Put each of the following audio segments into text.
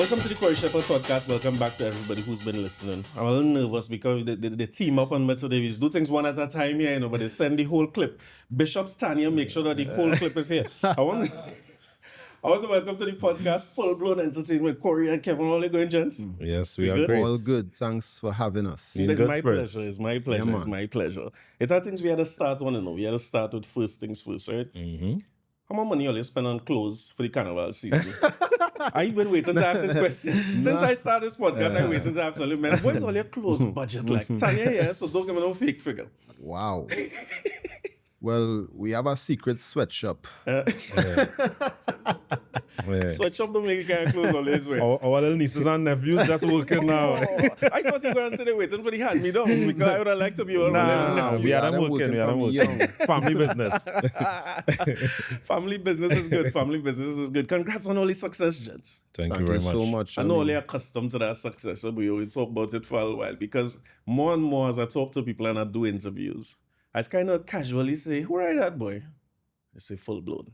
Welcome to the Corie Sheppard Podcast. Welcome back to everybody who's been listening. I'm a little nervous because they team up on me today. We do things one at a time here, but they send the whole clip. Bishop's Tanya, make sure that the whole clip is here. I want to welcome to the podcast, full-blown entertainment, Kory and Kevon. All you going, gents? Yes, we are good? great. All good. Thanks for having us. In good my spirits. pleasure. It's my pleasure. Yeah, It's my pleasure. It's our things we had to start on, We had to start with first things first, right? Mm-hmm. How much money you spend on clothes for the carnival season? I've been waiting to ask this question. Since I started this podcast, I'm waiting to ask all man, what is all your clothes budget like? Tanya here, so don't give me no fake figure. Wow. Well, we have a secret sweatshop. Sweatshop don't make kind of clothes always wear. Our little nieces and nephews just working now. I thought you were going to say they're waiting for the hand-me-downs because I would have liked to be one. Nah, we are them working. We are them working. Family business. Family business is good. Family business is good. Congrats on all the success, gents. Thank Thank you very you much. so much. I know all are accustomed to that success, but we talk about it for a while because more and more as I talk to people and I do interviews, I kind of casually say, who ride that boy? They say full blown.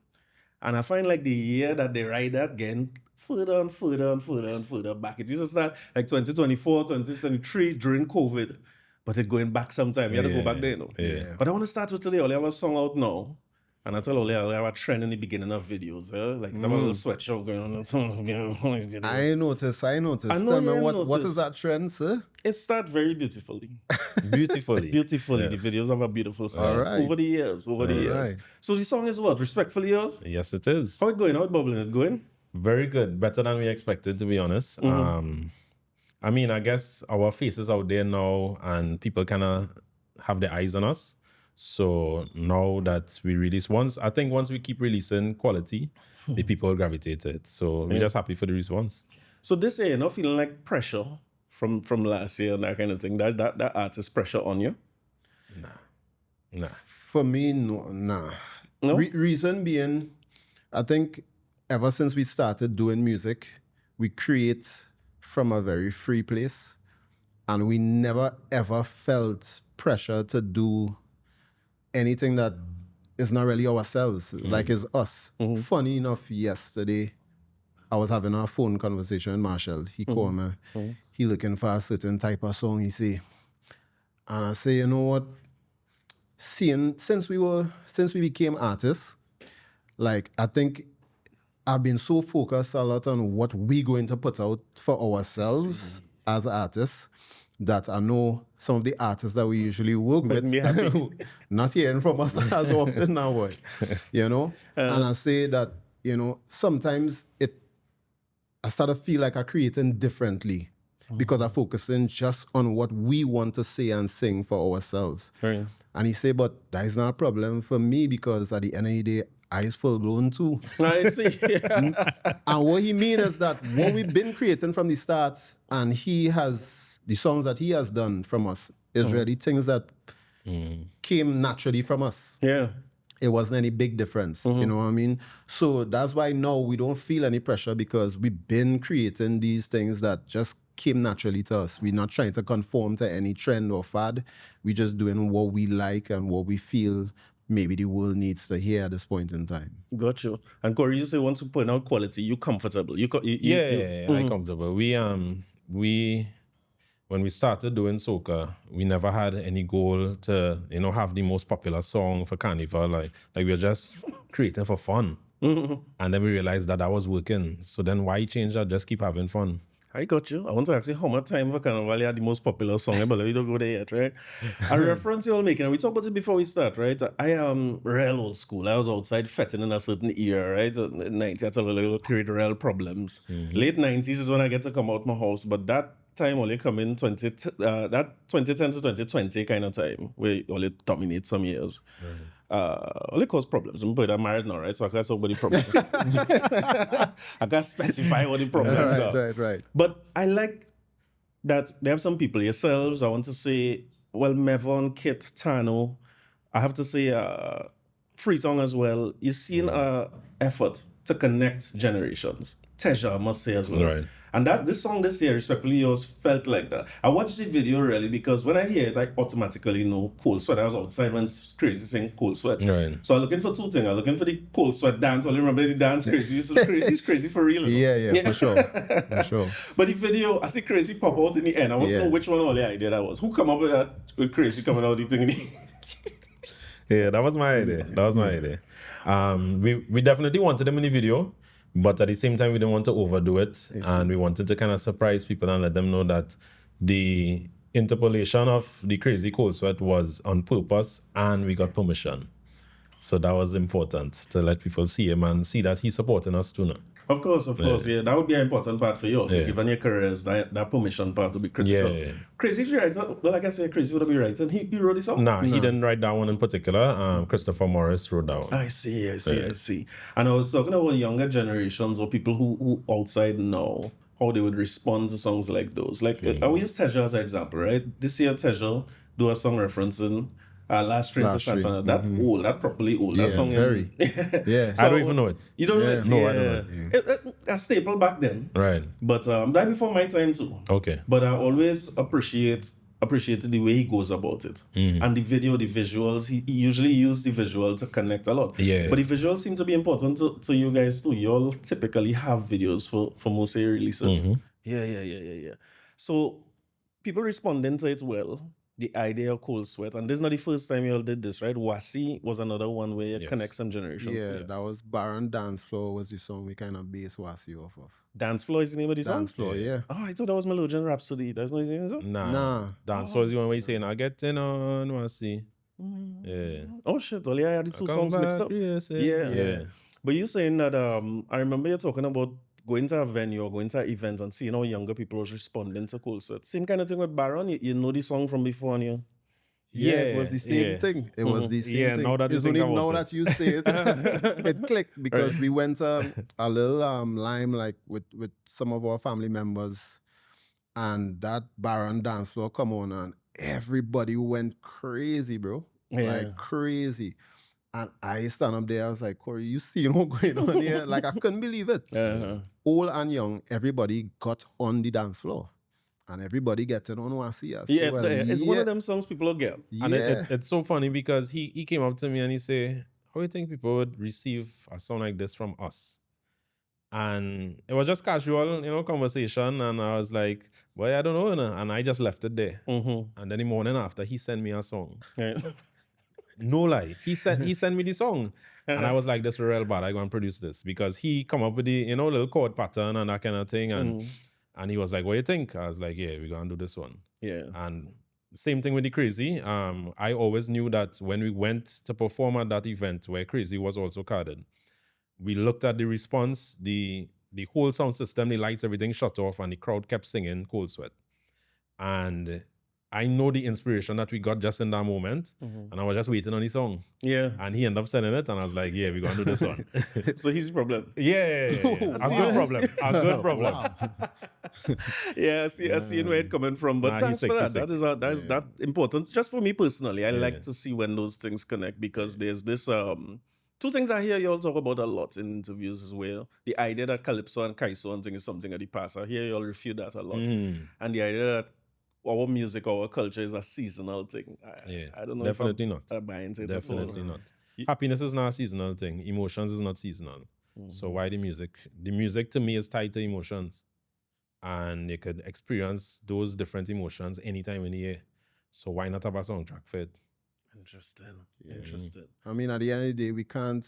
And I find like the year that they ride that again, further and further and further and further back. It used to start like 2024, 2023 during COVID, but it's going back sometime. You had to go back there, Yeah. But I want to start with today. I have a song out now. And I tell Oli, I have a trend in the beginning of videos. Like, I have a little sweatshop going on. I noticed. I know Tell me, you what noticed. is that trend, sir? It starts very beautifully. Beautifully. Beautifully. Yes. The videos have a beautiful sound. All right. Over the years. right. So the song is what? Respectfully yours? Yes, it is. How it going? How it bubbling? It going? Very good. Better than we expected, to be honest. I mean, I guess our faces out there now and people kind of have their eyes on us. So now that we release once we keep releasing quality, the people gravitate to it. So we're just happy for the response. So this year, you're not feeling like pressure from last year and that kind of thing? That artist pressure on you? Nah. For me, no, nah. No? Reason being, I think ever since we started doing music, we create from a very free place. And we never, ever felt pressure to do anything that is not really ourselves, like it's us. Funny enough, yesterday, I was having a phone conversation with Marshall. He called me. He looking for a certain type of song, he say. And I say, you know what? Since we became artists, like, I think I've been so focused a lot on what we going to put out for ourselves as artists, that I know some of the artists that we usually work with be happy. not hearing from us as often now, boy. And I say that, sometimes I start to feel like I'm creating differently because I'm focusing just on what we want to say and sing for ourselves. Right. And he say, but that is not a problem for me because at the end of the day, I is full blown too. I see. And what he means is that what we've been creating from the start, and the songs that he has done from us is really things that came naturally from us. Yeah. It wasn't any big difference, you know what I mean? So that's why now we don't feel any pressure because we've been creating these things that just came naturally to us. We're not trying to conform to any trend or fad. We're just doing what we like and what we feel maybe the world needs to hear at this point in time. Got you. And Kory, you say once you put out quality, you comfortable. I'm comfortable. When we started doing soca, we never had any goal to, have the most popular song for Carnival. Like we were just creating for fun. And then we realized that was working. So then why change that? Just keep having fun. I got you. I want to ask you how much time for Carnival you had the most popular song, but we don't go there yet, right? A reference you all making, and we talked about it before we start, right? I am real old school. I was outside fetting in a certain era, right? In the 90s, I told you, create real problems. Late 90s is when I get to come out my house, but that time only come in 2010 to 2020 kind of time, where only dominate some years. Only cause problems. I'm married now, right? So I can't talk about the problems. I can't specify what the problems are. Right. But I like that they have some people, yourselves, I want to say, well, Mevon, Kit, Tano, I have to say, Free Song as well. You're seeing effort to connect generations. Teja, I must say as well. Right. And this song this year, respectfully yours, felt like that. I watched the video really because when I hear it, I automatically know Cold Sweat. I was outside when Crazy sang Cold Sweat. Right. So I'm looking for two things. I'm looking for the Cold Sweat dance. I remember the dance Crazy. He's crazy for real. Yeah, for sure. For sure. But the video, I see Crazy pop out in the end. I want to know which one all the idea that was. Who come up with that? With Crazy coming out the thing? Yeah, that was my idea. We definitely wanted him in the video, but at the same time, we didn't want to overdo it. And we wanted to kind of surprise people and let them know that the interpolation of the Crazy Cold Sweat was on purpose and we got permission. So that was important to let people see him and see that he's supporting us too now. Of course, yeah. That would be an important part for you all. Given your careers, that permission part would be critical. Yeah. Crazy writer, well, I guess Crazy would be writing. He wrote this song? Nah, he didn't write that one in particular. Christopher Morris wrote that one. I see. And I was talking about younger generations or people who outside know how they would respond to songs like those. Like, I will use Teja as an example, right? This year, Teja do a song referencing Last Train to San Fernando. That old, that properly old. That song. Very. Yeah. So I don't even know it. You don't know it? No, I don't know it. A staple back then. Right. But that before my time too. Okay. But I always appreciated the way he goes about it. And the video, the visuals, he usually used the visual to connect a lot. Yeah. But the visuals seem to be important to you guys too. You all typically have videos for most of your releases. Yeah. So people responding to it well. The idea of Cold Sweat, and this is not the first time you all did this, right? Wasi was another one where you connect some generations. Yeah, that was Baron Dance Floor was the song we kind of based Wasi off of. Dance Floor is the name of the song? Dance Floor, yeah. Oh, I thought that was Melodian Rhapsody. That's not the name of the song? Nah. Dance Floor is the one where you saying, I get in on Wasi. Yeah. Oh shit, well, yeah, I had the two songs mixed up. Yeah. But you're saying that, I remember you talking about going to a venue or going to an event and seeing how younger people was responding to Cold Sweat. Same kind of thing with Baron. You know the song from before and you... Yeah, it was the same thing. It was the same thing. Now that it's only now that you say it, it clicked because we went a little lime like with some of our family members, and that Baron Dance Floor come on and everybody went crazy, bro. Like crazy. And I stand up there, I was like, Cory, you see what's going on here? Like, I couldn't believe it. Old and young, everybody got on the dance floor. And everybody getting on Wasi. Yeah, it's one of them songs people will get. And it's so funny because he came up to me and he said, how do you think people would receive a song like this from us? And it was just casual, conversation. And I was like, well, I don't know. And I just left it there. And then the morning after, he sent me a song. No lie. He sent me the song. And I was like, this is real bad. I go and produce this. Because he come up with the, little chord pattern and that kind of thing. And he was like, what do you think? I was like, yeah, we're going to do this one. Yeah. And same thing with the Crazy. I always knew that when we went to perform at that event where Crazy was also carded, we looked at the response, the whole sound system, the lights, everything shut off, and the crowd kept singing Cold Sweat. And I know the inspiration that we got just in that moment, and I was just waiting on the song. Yeah. And he ended up sending it, and I was like, yeah, we're going to do this one. So he's the problem. Yeah. A good problem. Wow. I see where it's coming from, but thanks for that. That is that important. Just for me personally, I like to see when those things connect because there's this... two things I hear you all talk about a lot in interviews as well. The idea that Calypso and Kaiso and thing is something of the past. I hear you all refute that a lot. And the idea that our music, our culture is a seasonal thing. I don't know. Definitely not. Definitely not. Happiness is not a seasonal thing. Emotions is not seasonal. So why the music? The music to me is tied to emotions. And you could experience those different emotions anytime in the year. So why not have a soundtrack for it? Interesting. I mean, at the end of the day, we can't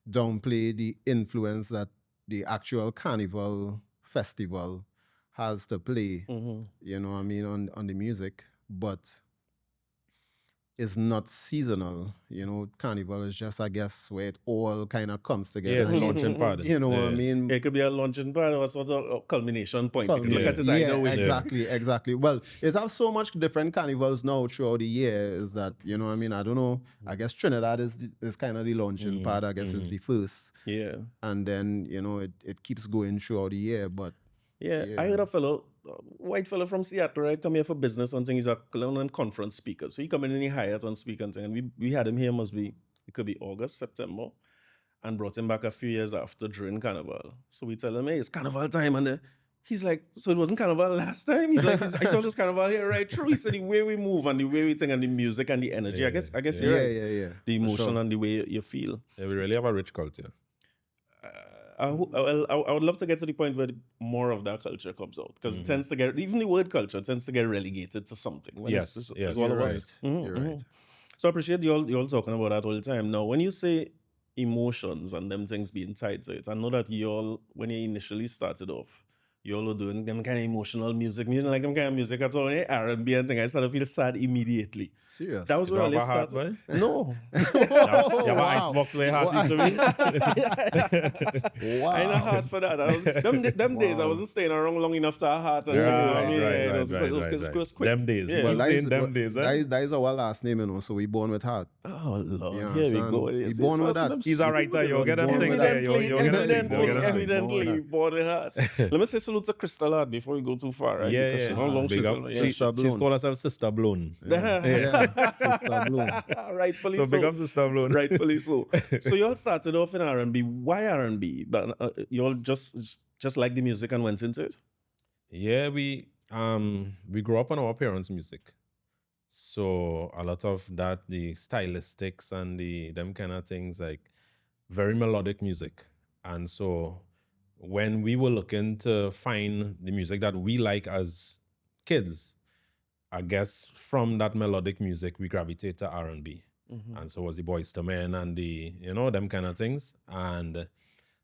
downplay the influence that the actual carnival festival has to play, on the music, but it's not seasonal. Carnival is just, I guess, where it all kind of comes together. Yeah, it's a launching pad. What I mean? It could be a launching pad or sort of a culmination point. You can look at it either way. Exactly. Well, it has so much different carnivals now throughout the year is that, I don't know. I guess Trinidad is kind of the launching pad. I guess it's the first. Yeah. And then, it keeps going throughout the year, but I heard a white fellow from Seattle, right? Come here for business and things. He's a London conference speaker. So he come in and he hired on speaker and thing. And we had him here, it could be August, September. and brought him back a few years after during Carnival. So we tell him, hey, it's Carnival time. And he's like, so it wasn't Carnival last time? He's like, I thought it was Carnival here right through. He said the way we move and the way we think and the music and the energy. Yeah, I guess you're right. Yeah. The emotion and the way you feel. Yeah, we really have a rich culture. I would love to get to the point where more of that culture comes out, because it tends to get, even the word culture tends to get relegated to something. When Yes. it's all You're about right. it. You're right. So I appreciate you all talking about that all the time. Now, when you say emotions and them things being tied to it, I know that you all, when you initially started off, you all were doing them kind of emotional music. You didn't like them kind of music at all. R&B and thing. I started to feel sad immediately. Serious. That was You where all don't this have a heart, started. boy? No. You have an icebox where heart used to be? Wow. I ain't a heart for that. Them days I wasn't staying around long enough to have a heart. And Right. it was quick. Them days. Yeah. Well, that is, saying them days, eh? that is our last name, you know, so we born with heart. Oh, Lord. You Here we understand? go. We born with that. He's a writer, yo. Get them Born things with there, yo. Evidently, born in heart. Let me say salute to Crystal Hart before we go too far, right? Yeah, Because yeah. she don't long Big up. she's- She- Sister She's Blown. called herself Sister Blown. Yeah, Sister Bloom. Rightfully So so. big up Sister Blown. Rightfully so. So you all started off in R&B. Why R&B? But you all just like the music and went into it? Yeah, we grew up on our parents' music. So a lot of that, the stylistics and them kind of things, like very melodic music. And so when we were looking to find the music that we like as kids, I guess from that melodic music we gravitate to R&B. And so was the Boyz II Men and them kind of things. And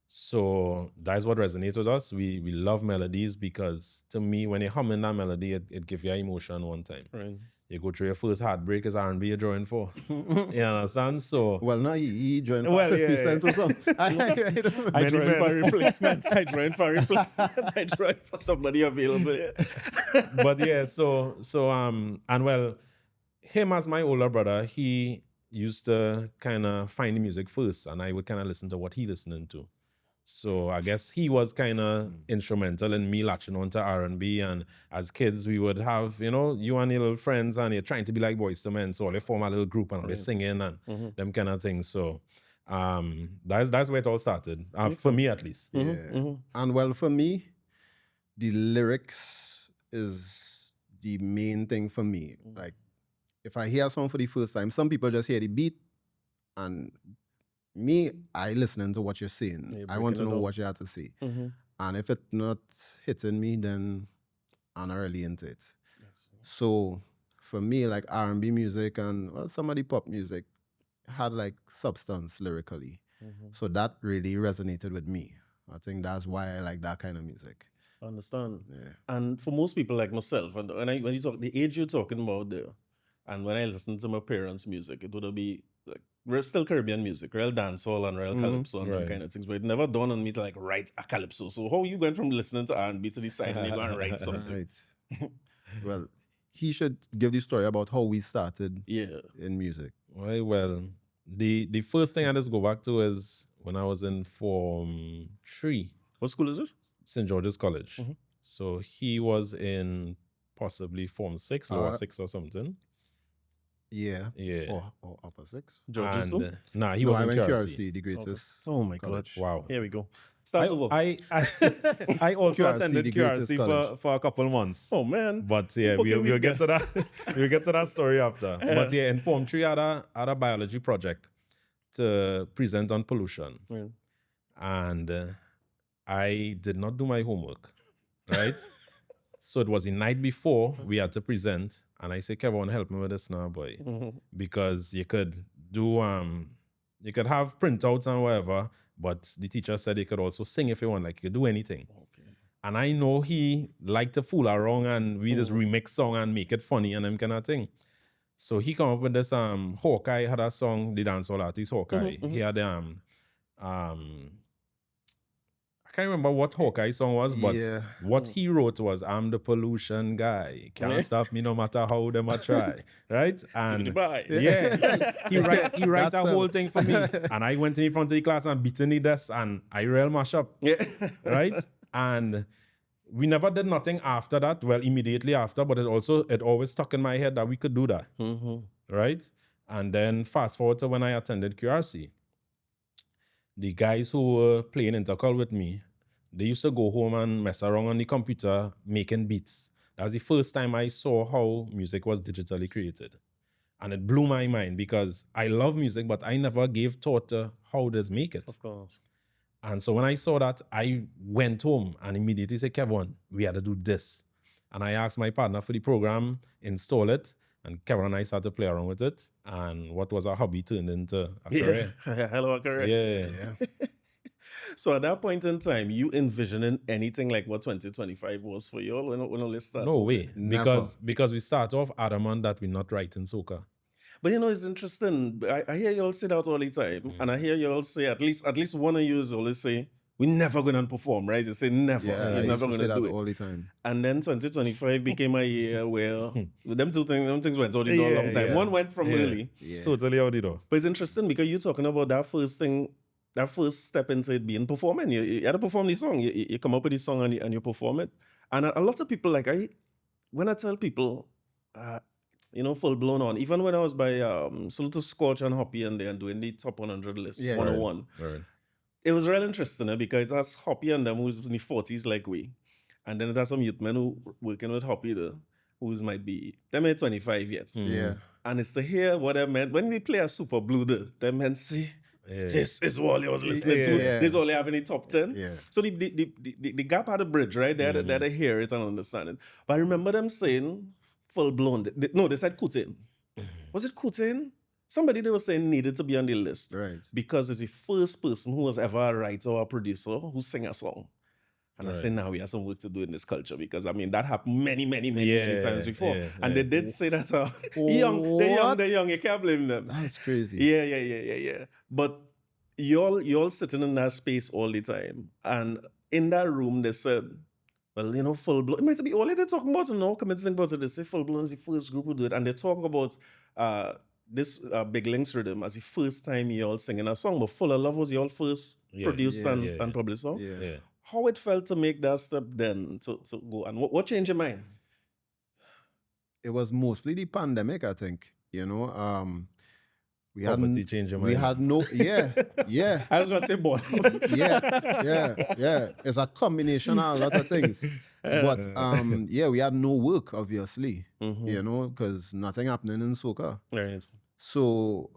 so that's what resonates with us. We love melodies because to me, when you're humming that melody, it gives you emotion one time. Right. You go through your first heartbreak, is R&B you're drawing for. You understand? So Well, no, he joined for Well, 50 yeah, cents or something. I don't know. I joined men. for replacement. I joined for somebody available. but yeah, so and well, him as my older brother, he used to kind of find the music first, and I would kind of listen to what he listening to. So I guess he was kind of instrumental in me latching onto R&B. And as kids, we would have, you and your little friends, and you're trying to be like Boyz II Men, so they form a little group and they're singing and them kind of things. So that's where it all started, for me at least. Yeah. And well, for me, the lyrics is the main thing for me. Like, if I hear a song for the first time, some people just hear the beat, and me, I listening to what you're saying. You're I want to breaking it know up. what you have to say. And if it's not hitting me, then I'm not really into it. So for me, like R&B music and some of the pop music had like substance lyrically. So that really resonated with me. I think that's why I like that kind of music. I understand. Yeah. And for most people like myself, and when you talk the age you're talking about there, and when I listen to my parents' music, it would be like still Caribbean music, real dancehall and real calypso and that Right. kind of things. But it never dawned on me to like write a calypso. So how you going from listening to R&B to decide and you go and write something? Right. Well, he should give the story about how we started Yeah. in music. Right, well, the first thing I just go back to is when I was in Form 3, What school is it? St. George's College. So he was in possibly Form 6, lower 6 or something. Yeah. Yeah. Or upper six. George's And, school? nah, he No, was I in went QRC. QRC, the greatest. Oh my college. God. Wow. Here we go. Start over. I also QRC, attended the greatest QRC college. for a couple months. Oh man. But yeah, Booking we'll these get to guys. that. We'll get to that story after. But yeah, in Form 3, I had a biology project to present on pollution. Right. And I did not do my homework, right? So it was the night before we had to present, and I said, Kevon, help me with this now, boy. Because you could do, you could have printouts and whatever, but the teacher said you could also sing if you want, like you could do anything. Okay. And I know he liked to fool around and we just remix song and make it funny and them kind of thing. So he come up with this, Hawkeye had a song, the dancehall artist Hawkeye. He had, I can't remember what Hawkeye song was, but Yeah. what he wrote was, I'm the pollution guy. Can't stop me no matter how them I try. Right? And Goodbye. yeah, he write a That's whole thing for me. And I went in front of the class and beating the desk and I real mash up. Yeah. Right? And we never did nothing after that. Well, immediately after, but it always stuck in my head that we could do that. Right? And then fast forward to when I attended QRC. the guys who were playing intercol with me, they used to go home and mess around on the computer making beats. That was the first time I saw how music was digitally created. And it blew my mind because I love music, but I never gave thought to how does make it. Of course. And so when I saw that, I went home and immediately said, Kevon, we had to do this. And I asked my partner for the program, install it, and Kevon and I started to play around with it. And what was a hobby turned into a career. Hello, a career. Yeah. So at that point in time, you envisioning anything like what 2025 was for you all when all this started? No way. Never. Because we start off adamant that we're not writing soca. But it's interesting. I hear you all say that all the time. And I hear you all say, at least one of you is always say, we're never going to perform, right? You say never. Yeah, I You're used never to going say to that do it. all the time. And then 2025 became a year where them things went out the door a long time. Yeah. One went from early. Yeah. Totally out the door. But it's interesting because you're talking about that first thing, that first step into it being performing. You had to perform the song. You come up with the song and you perform it. And a lot of people, when I tell people, full blown on, even when I was by Salute to Scorch and Hoppy and doing the top 100 list, Yeah, 101. Right. It was real interesting because it has Hoppy and them who's in the 40s like we. And then it has some youth men who working with Hoppy who's might be, they may 25 yet. Yeah. And it's to hear what I meant. When we play a Super Blue, the men say, this is all you was listening to. Yeah. This is all you have in the top 10. Yeah. So the gap had a bridge, right? They had to hear it and understand it. But I remember them saying full blown. They said Kutin. Was it Kutin? Somebody they were saying needed to be on the list. Right. Because it's the first person who was ever a writer or a producer who sang a song. And I said, now we have some work to do in this culture because that happened many times before. And they did say that they're young, you can't blame them. That's crazy. Yeah. But you all sitting in that space all the time. And in that room, they said, well, full blown. It might be all they're talking about, commenting about it. They say full blown is the first group who do it. And they talk about this Big Links Riddim as the first time you all singing a song. But Full of Love was your first produced and published song. Yeah. How it felt to make that step then to go, and what changed your mind? It was mostly the pandemic, I think. We Poverty changed your mind. We had no, yeah. I was gonna say boy. yeah. It's a combination of a lot of things. But we had no work, obviously. Because nothing happening in soca. Right. So,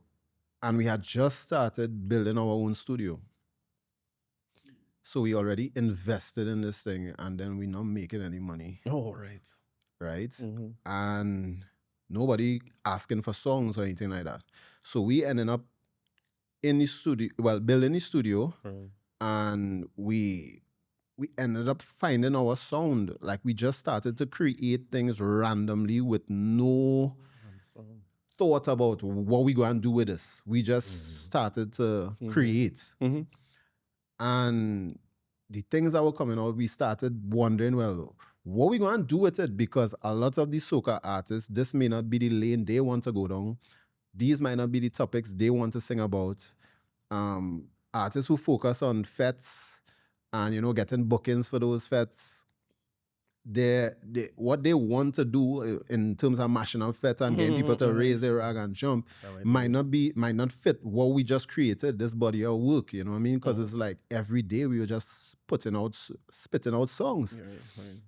and we had just started building our own studio. So we already invested in this thing, and then we're not making any money. Oh, right. Right? And nobody asking for songs or anything like that. So we ended up in the studio, building the studio, and we ended up finding our sound. Like we just started to create things randomly with no thought about what we going to do with this. We just started to create. And the things that were coming out, we started wondering, what we going to do with it? Because a lot of these soca artists, this may not be the lane they want to go down. These might not be the topics they want to sing about. Artists who focus on fetes and, getting bookings for those fetes, what they want to do in terms of mashing up fete and getting people to raise their rag and jump might not fit what we just created, this body of work, you know what I mean? Because it's like every day we were just spitting out songs. Right.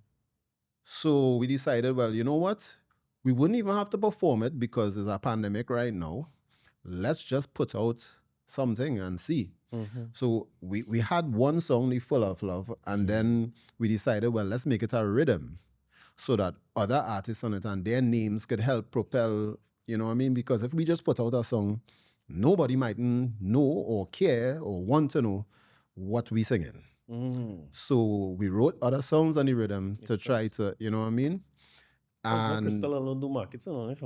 So we decided, you know what? We wouldn't even have to perform it because there's a pandemic right now. Let's just put out something and see. So we had one song, the Full of Love, and then we decided, let's make it a rhythm so that other artists on it and their names could help propel, you know what I mean? Because if we just put out a song, nobody might know or care or want to know what we singing. So we wrote other songs on the rhythm to try to, you know what I mean? And Crystal alone do marketing.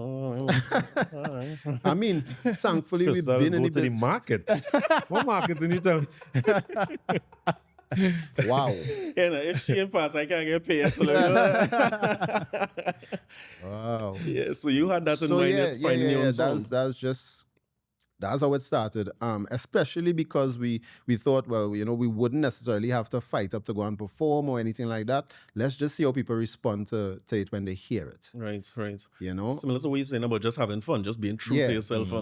I mean, thankfully Crystal we've been in the market. What marketing you tell me? Wow. If she ain't pass, I can't get paid. Wow. Yeah, so you had that in mind, just finding your own song. That's how it started. Especially because we thought, we wouldn't necessarily have to fight up to go and perform or anything like that. Let's just see how people respond to it when they hear it. Right. You know? Similar to what you're saying about just having fun, just being true to yourself.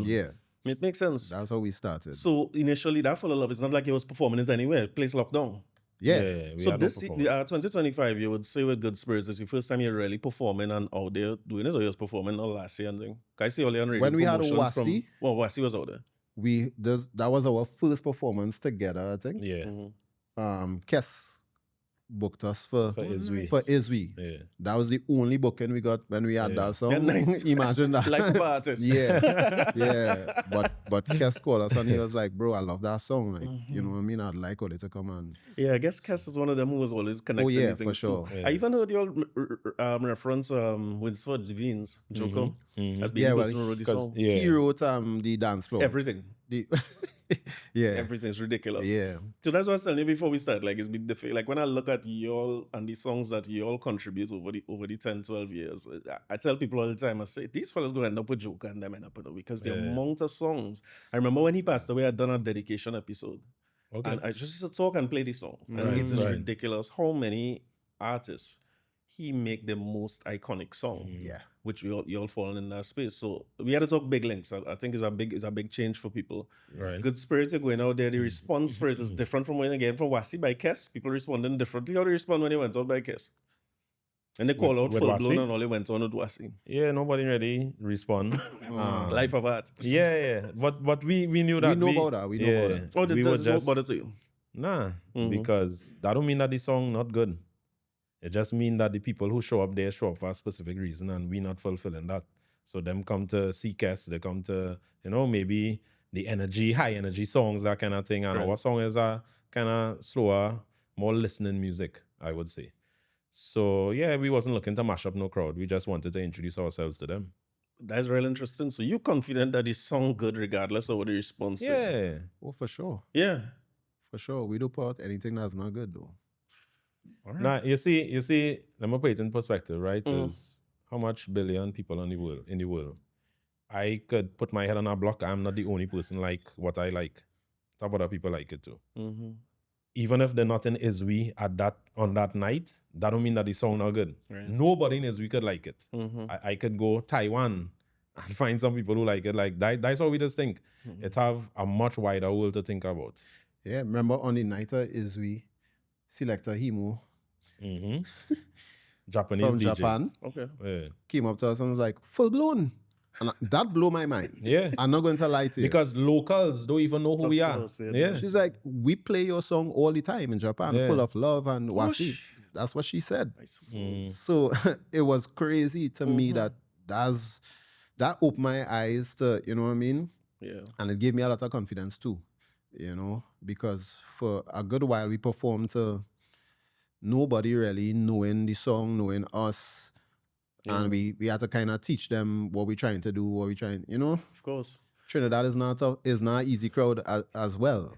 It makes sense. That's how we started. So initially, that Full of Love, it's not like he was performing it anywhere. Place lockdown. Yeah. We So had no this performance. 2025, you would say with Good Spirits, is the first time you're really performing and out there doing it, or you was performing all last year and thing? I see all the on radio When we had promotions Wasi, Wasi was out there. that was our first performance together, I think. Yeah. Kes booked us for Izwi. Izwi. Yeah. That was the only booking we got when we had that song. Yeah, nice. Imagine that. Life of artist. Yeah. But Kes called us and he was like, bro, I love that song. Like, you know what I mean? I'd like Oli to come and Yeah, I guess Cass is one of them who was always connected. yeah, to for things too. sure. Yeah. I even heard you all reference Winsford Devines, Joker, as being Yeah, the well, person who wrote the 'cause- song. Yeah. he wrote the dance floor. Everything. Yeah. Everything's ridiculous. Yeah. So that's what I was telling you before we start. Like, it's been like when I look at y'all and the songs that y'all contribute over the 10, 12 years, I tell people all the time, I say, these fellas go end up with Joker and them end up with it because the amount of songs. I remember when he passed away, I'd done a dedication episode. Okay. And I just used to talk and play the song. And it's just ridiculous how many artists he make the most iconic song. Yeah. Which you all fallen in that space. So we had to talk big links. I think it's a big change for people. Right. Good Spirits are going out there. The response for it is different from when again from Wasi by Kes. People responding differently. How they respond when they went out by Kes? And they call out with full Wasi? blown and all they went on with Wasi. Yeah, nobody really respond. Life of art. Yeah. But we knew that. know about that. We know about that. Oh, we were there's no just bother to you. Nah, because that don't mean that the song not good. It just mean that the people who show up there show up for a specific reason and we not fulfilling that. So them come to see Kes, they come to, maybe the high energy songs, that kind of thing. And our song is a kind of slower, more listening music, I would say. So yeah, we wasn't looking to mash up no crowd. We just wanted to introduce ourselves to them. That's real interesting. So you confident that the song good regardless of what the response is? Yeah. Oh, for sure. Yeah. For sure. We don't put out anything that's not good though. All right. Now you see, let me put it in perspective, right? Is how much billion people in the world. I could put my head on a block. I'm not the only person like what I like. Some other people like it too. Even if they're not in Izwi on that night, that don't mean that the song not good. Right. Nobody in Izwi could like it. I could go Taiwan and find some people who like it. Like that's what we just think. It have a much wider world to think about. Yeah. Remember on the night is we selector Himo Japanese from DJ. Japan Yeah. came up to us and was like, full blown. And that blew my mind. Yeah. I'm not going to lie to you. Because locals don't even know who we are. course, yeah. Yeah. She's like, we play your song all the time in Japan, Yeah. full of love and wasi. Whoosh. That's what she said. I suppose. So it was crazy to me that opened my eyes to, you know what I mean? Yeah. And it gave me a lot of confidence too, because for a good while we performed to nobody really knowing the song, knowing us. And we had to kind of teach them what we're trying to do, Of course. Trinidad is not an easy crowd as well.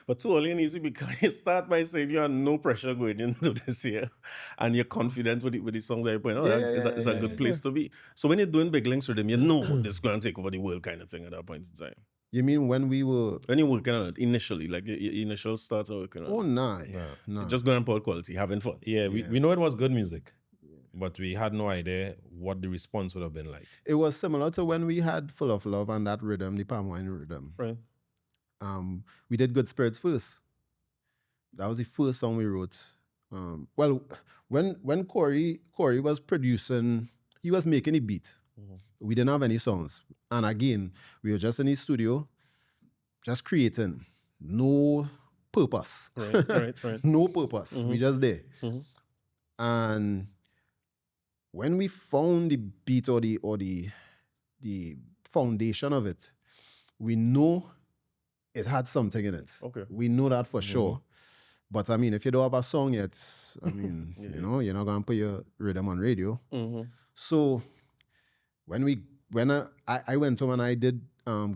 But too early and easy because you start by saying you have no pressure going into this year and you're confident with the songs that you're playing. It's a good place to be. So when you're doing big links with them, you know this is going to take over the world kind of thing at that point in time. You mean when we were... When you're working on it initially, like your initial starts are working on Oh, it. nah. Just going for quality, having fun. Yeah, we know it was good music. But we had no idea what the response would have been like. It was similar to when we had Full of Love and that rhythm, the palm wine rhythm. Right. We did Good Spirits first. That was the first song we wrote. When Cory was producing, he was making a beat. We didn't have any songs. And again, we were just in the studio, just creating. No purpose. Right. No purpose. We just there. And when we found the beat or the foundation of it, we know it had something in it. Okay. We know that for sure. But I mean, if you don't have a song yet, I mean, you're not gonna put your rhythm on radio. So when I went home and I did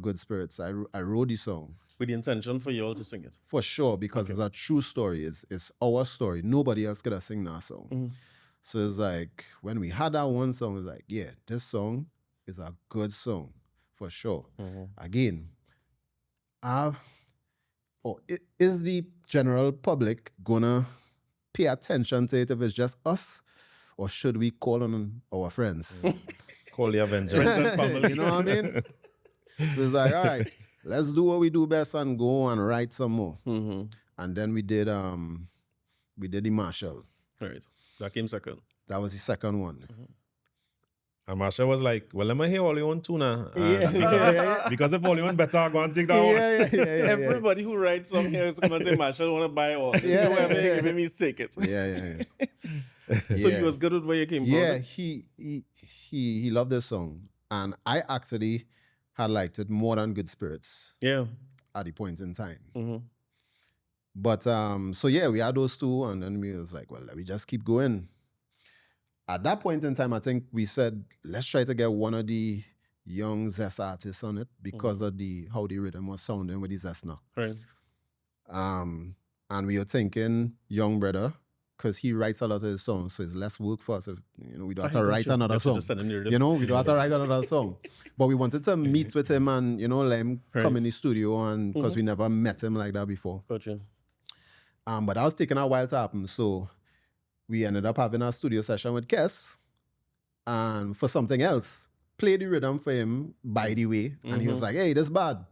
Good Spirits, I wrote the song. With the intention for you all to sing it. For sure, because it's a true story. It's our story. Nobody else could have sing that song. So it's like, when we had that one song, it's like, yeah, this song is a good song, for sure. Again, is the general public gonna pay attention to it if it's just us? Or should we call on our friends? Call the Avengers. Friends and family. You know what I mean? So it's like, all right, let's do what we do best and go and write some more. Mm-hmm. And then we did the Marshall. Right. That came second. That was the second one. Mm-hmm. And Marsha was like, well, let me hear all you want to now. Yeah. Because if all you want better, I go and take that one. Everybody who writes song here is going to say, Marshall, want to buy all. This is whoever giving me tickets. Yeah. So he was good with where you came from? Yeah, he loved this song. And I actually had liked it more than Good Spirits. Yeah. At the point in time. Mm-hmm. But so yeah, we had those two, and then we was like, well, let me just keep going. At that point in time, I think we said, let's try to get one of the young Zest artists on it because of how the rhythm was sounding with the Zest now. Right. And we were thinking young brother, because he writes a lot of his songs, so it's less work for us. If, we don't have to write another song. We don't have to write another song. But we wanted to meet with him and, let him come in the studio, and because we never met him like that before. Gotcha. But that was taking a while to happen, so we ended up having a studio session with Kes, and for something else, played the rhythm for him, by the way, and he was like, hey, this bad.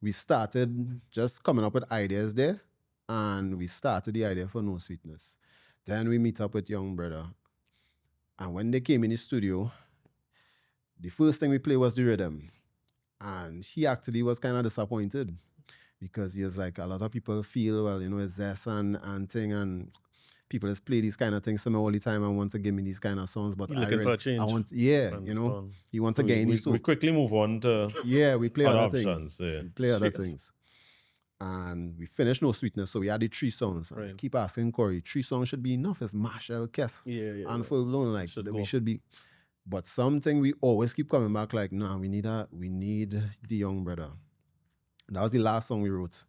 We started just coming up with ideas there, and we started the idea for No Sweetness. Then we meet up with Young Brother, and when they came in the studio, the first thing we played was the rhythm, and he actually was kind of disappointed, because he was like, a lot of people feel, well, it's Zest and thing, and people just play these kind of things to me all the time and want to give me these kind of songs, but you're looking for a change. I want, you want to gain these. We quickly move on to we play other options. Things. Yeah. We play other things. And we finished No Sweetness, so we had the 3 songs. Right. I keep asking Cory, 3 songs should be enough. It's Marshall, Kes, and Full Blown. Like, we should be. But something we always keep coming back, like, nah, we need the Young Brother. That was the last song we wrote.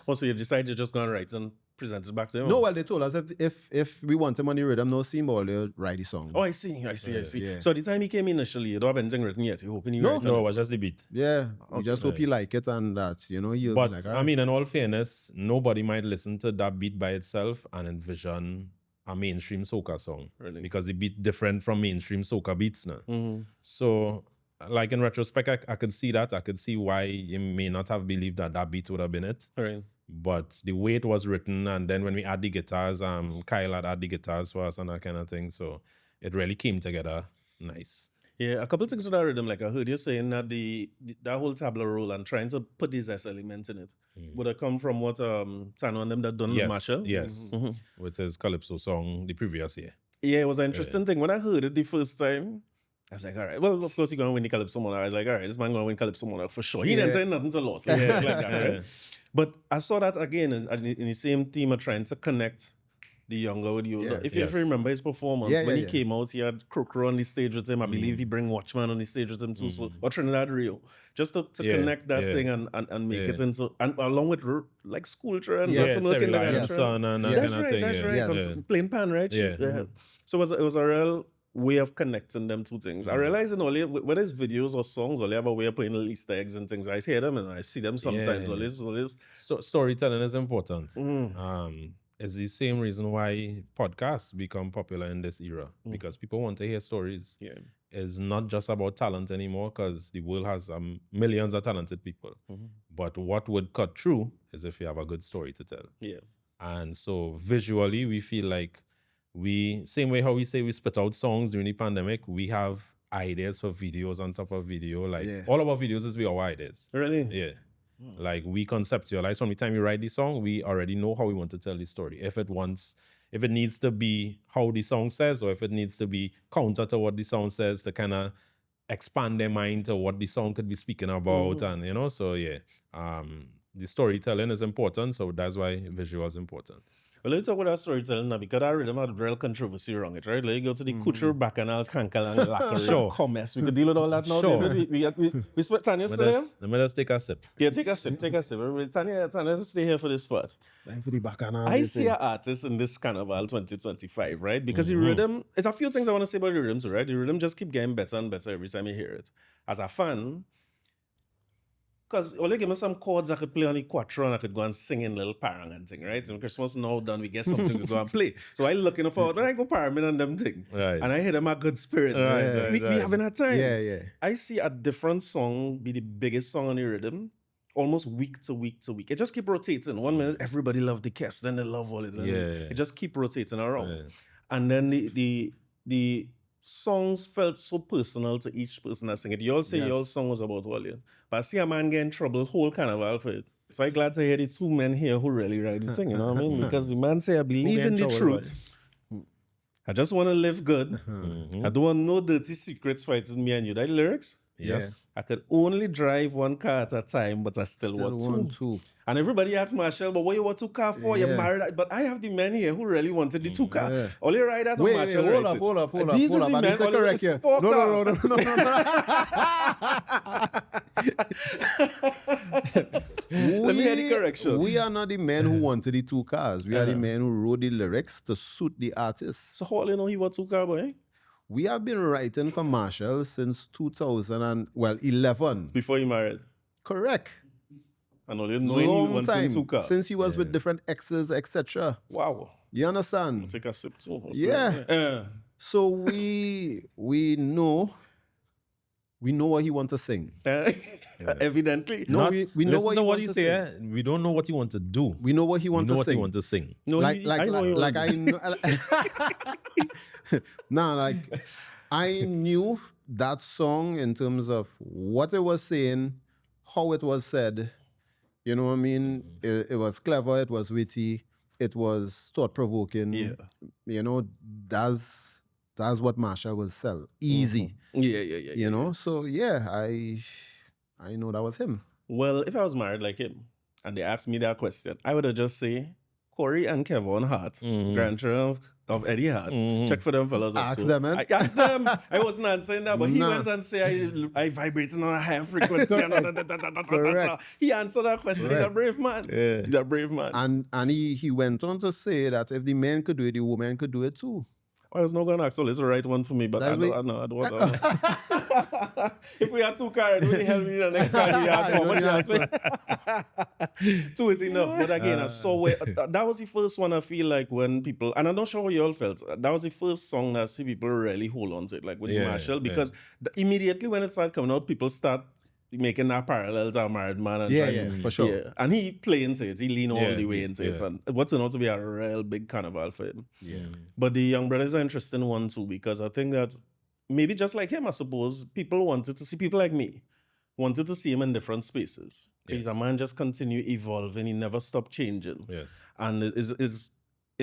Oh, so you decided to just go and write and present it back to him? No, well, they told us if we want him on the rhythm, no symbol, they'll write the song. Oh, I see. Yeah. So the time he came initially, you don't have anything written yet. You're hoping he writes No, on it it. was just the beat. Yeah, we just hope you like it, and that, you'll But, be like, I mean, in all fairness, nobody might listen to that beat by itself and envision a mainstream soca song. Really? Because the beat different from mainstream soca beats now. Mm-hmm. So, like in retrospect, I could see that. I could see why you may not have believed that beat would have been it. Right. But the way it was written, and then when we add the guitars, Kyle had add the guitars for us and that kind of thing. So it really came together nice. Yeah, a couple of things with that rhythm, like I heard you saying that that whole tabla roll and trying to put these Zest elements in it would have come from what Tano and them that done with Marshall? Yes, with his Calypso song the previous year. Yeah, it was an interesting thing. When I heard it the first time, I was like, all right, well, of course, he's going to win the Calypso Monarch. I was like, all right, this man going to win Calypso Monarch for sure. He didn't say nothing to loss. Like that, right? But I saw that again in the same theme of trying to connect the younger with the older. If you remember his performance, when he came out, he had Crocro on the stage with him. I believe he bring Watchman on the stage with him too. So, or Trinidad Rio. Just to connect that thing and make it into, and along with like school trend. That's right. That's right. Playing pan, right? Yeah. So it was a real way of connecting them two things. I realize in only whether it's videos or songs, only have a way of putting Easter eggs and things. I hear them and I see them sometimes. Storytelling is important. It's the same reason why podcasts become popular in this era, because people want to hear stories. Yeah. It's not just about talent anymore, because the world has millions of talented people. But what would cut through is if you have a good story to tell. Yeah. And so visually, we feel like same way how we say we spit out songs during the pandemic, we have ideas for videos on top of video. Like all of our videos is our ideas. Really? Yeah. Like we conceptualize from the time we write the song, we already know how we want to tell the story. If it needs to be how the song says, or if it needs to be counter to what the song says to kind of expand their mind to what the song could be speaking about. And the storytelling is important, so that's why visual is important. Well, let's talk about that storytelling now, because I rhythm had real controversy around it, right? Like you go to the Kucher, Bacchanal, Kankalang, Lackery, Commerce. We could deal with all that now. Sure. We split Tanya still here? Let me just take a sip. Yeah, take a sip. Tanya, stay here for this spot. Time for the Bacchanal. I see an artist in this Carnival 2025, right? Because the rhythm, there's a few things I want to say about the rhythm too, right? The rhythm just keep getting better and better every time you hear it. As a fan, Because only give me some chords I could play on the quattro and I could go and sing in little parang and thing, right? And Christmas now done, we get something to go and play. So I looking forward, then I go paraming and them thing. Right. And I hear them a good spirit. Right, We having a time. Yeah. I see a different song be the biggest song on the Riddim, almost week to week to week. It just keep rotating. 1 minute, everybody love the cast, then they love all it. It just keep rotating around. Yeah. And then the songs felt so personal to each person that sing it. You all say your song was about Walian. But I see a man get in trouble whole carnival for it. So I'm glad to hear the two men here who really write the thing, you know what I mean? Because the man say, I believe in the truth. I just want to live good. I don't want no dirty secrets fighting me and you. That lyrics? Yes. I could only drive one car at a time, but I still want two. And everybody asked Marshall, but what you want 2 cars for? You're married. But I have the men here who really wanted the 2 cars. Yeah. Only ride that on Marshall. Hold up. These is the men. I need to correct you. No. Let me hear the correction. We are not the men who wanted the 2 cars. We are the men who wrote the lyrics to suit the artist. So how do you know he was 2 cars, boy? We have been writing for Marshall since 2011. Before he married. Correct. And only knowing he Long wanted time 2 cars. since he was with different exes, etc. Wow. You understand? Take a sip too. Yeah. So we know what he wants to sing. Evidently. No, we know Listen what to he what wants he to say. sing. We don't know what he wants to do. We know what he We wants know to what sing. he wants to sing. No, like I know I know. I knew that song in terms of what it was saying, how it was said. You know what I mean? It was clever. It was witty. It was thought-provoking. Yeah. You know, that's what Marshall will sell. Easy. Yeah. You know? So yeah, I know that was him. Well, if I was married like him and they asked me that question, I would have just say Kory and Kevon Hart, grandchildren of Eddie Hart. Check for them fellas. Ask them, man. I asked them. I wasn't answering that, but he went and said I vibrating on a higher frequency. Correct. He answered that question. He's a brave man. Yeah. He's a brave man. And he went on to say that if the man could do it, the woman could do it too. I was not going to ask, so let's write one for me, but I don't want to. If we had 2 cars, would you help me the next car? Two is enough. But again, that was the first one I feel like when people, and I'm not sure how you all felt, that was the first song that I see people really hold on to it, like with Marshall, because immediately when it started coming out, people start making that parallel to a married man. And for sure. Yeah. And he play into it. He lean all the way into it. And what turned out to be a real big carnival for him. Yeah. But the Young Brothers are an interesting one too, because I think that maybe just like him, I suppose, people wanted to see people like me, wanted to see him in different spaces. He's a man just continue evolving. He never stopped changing. Yes. And it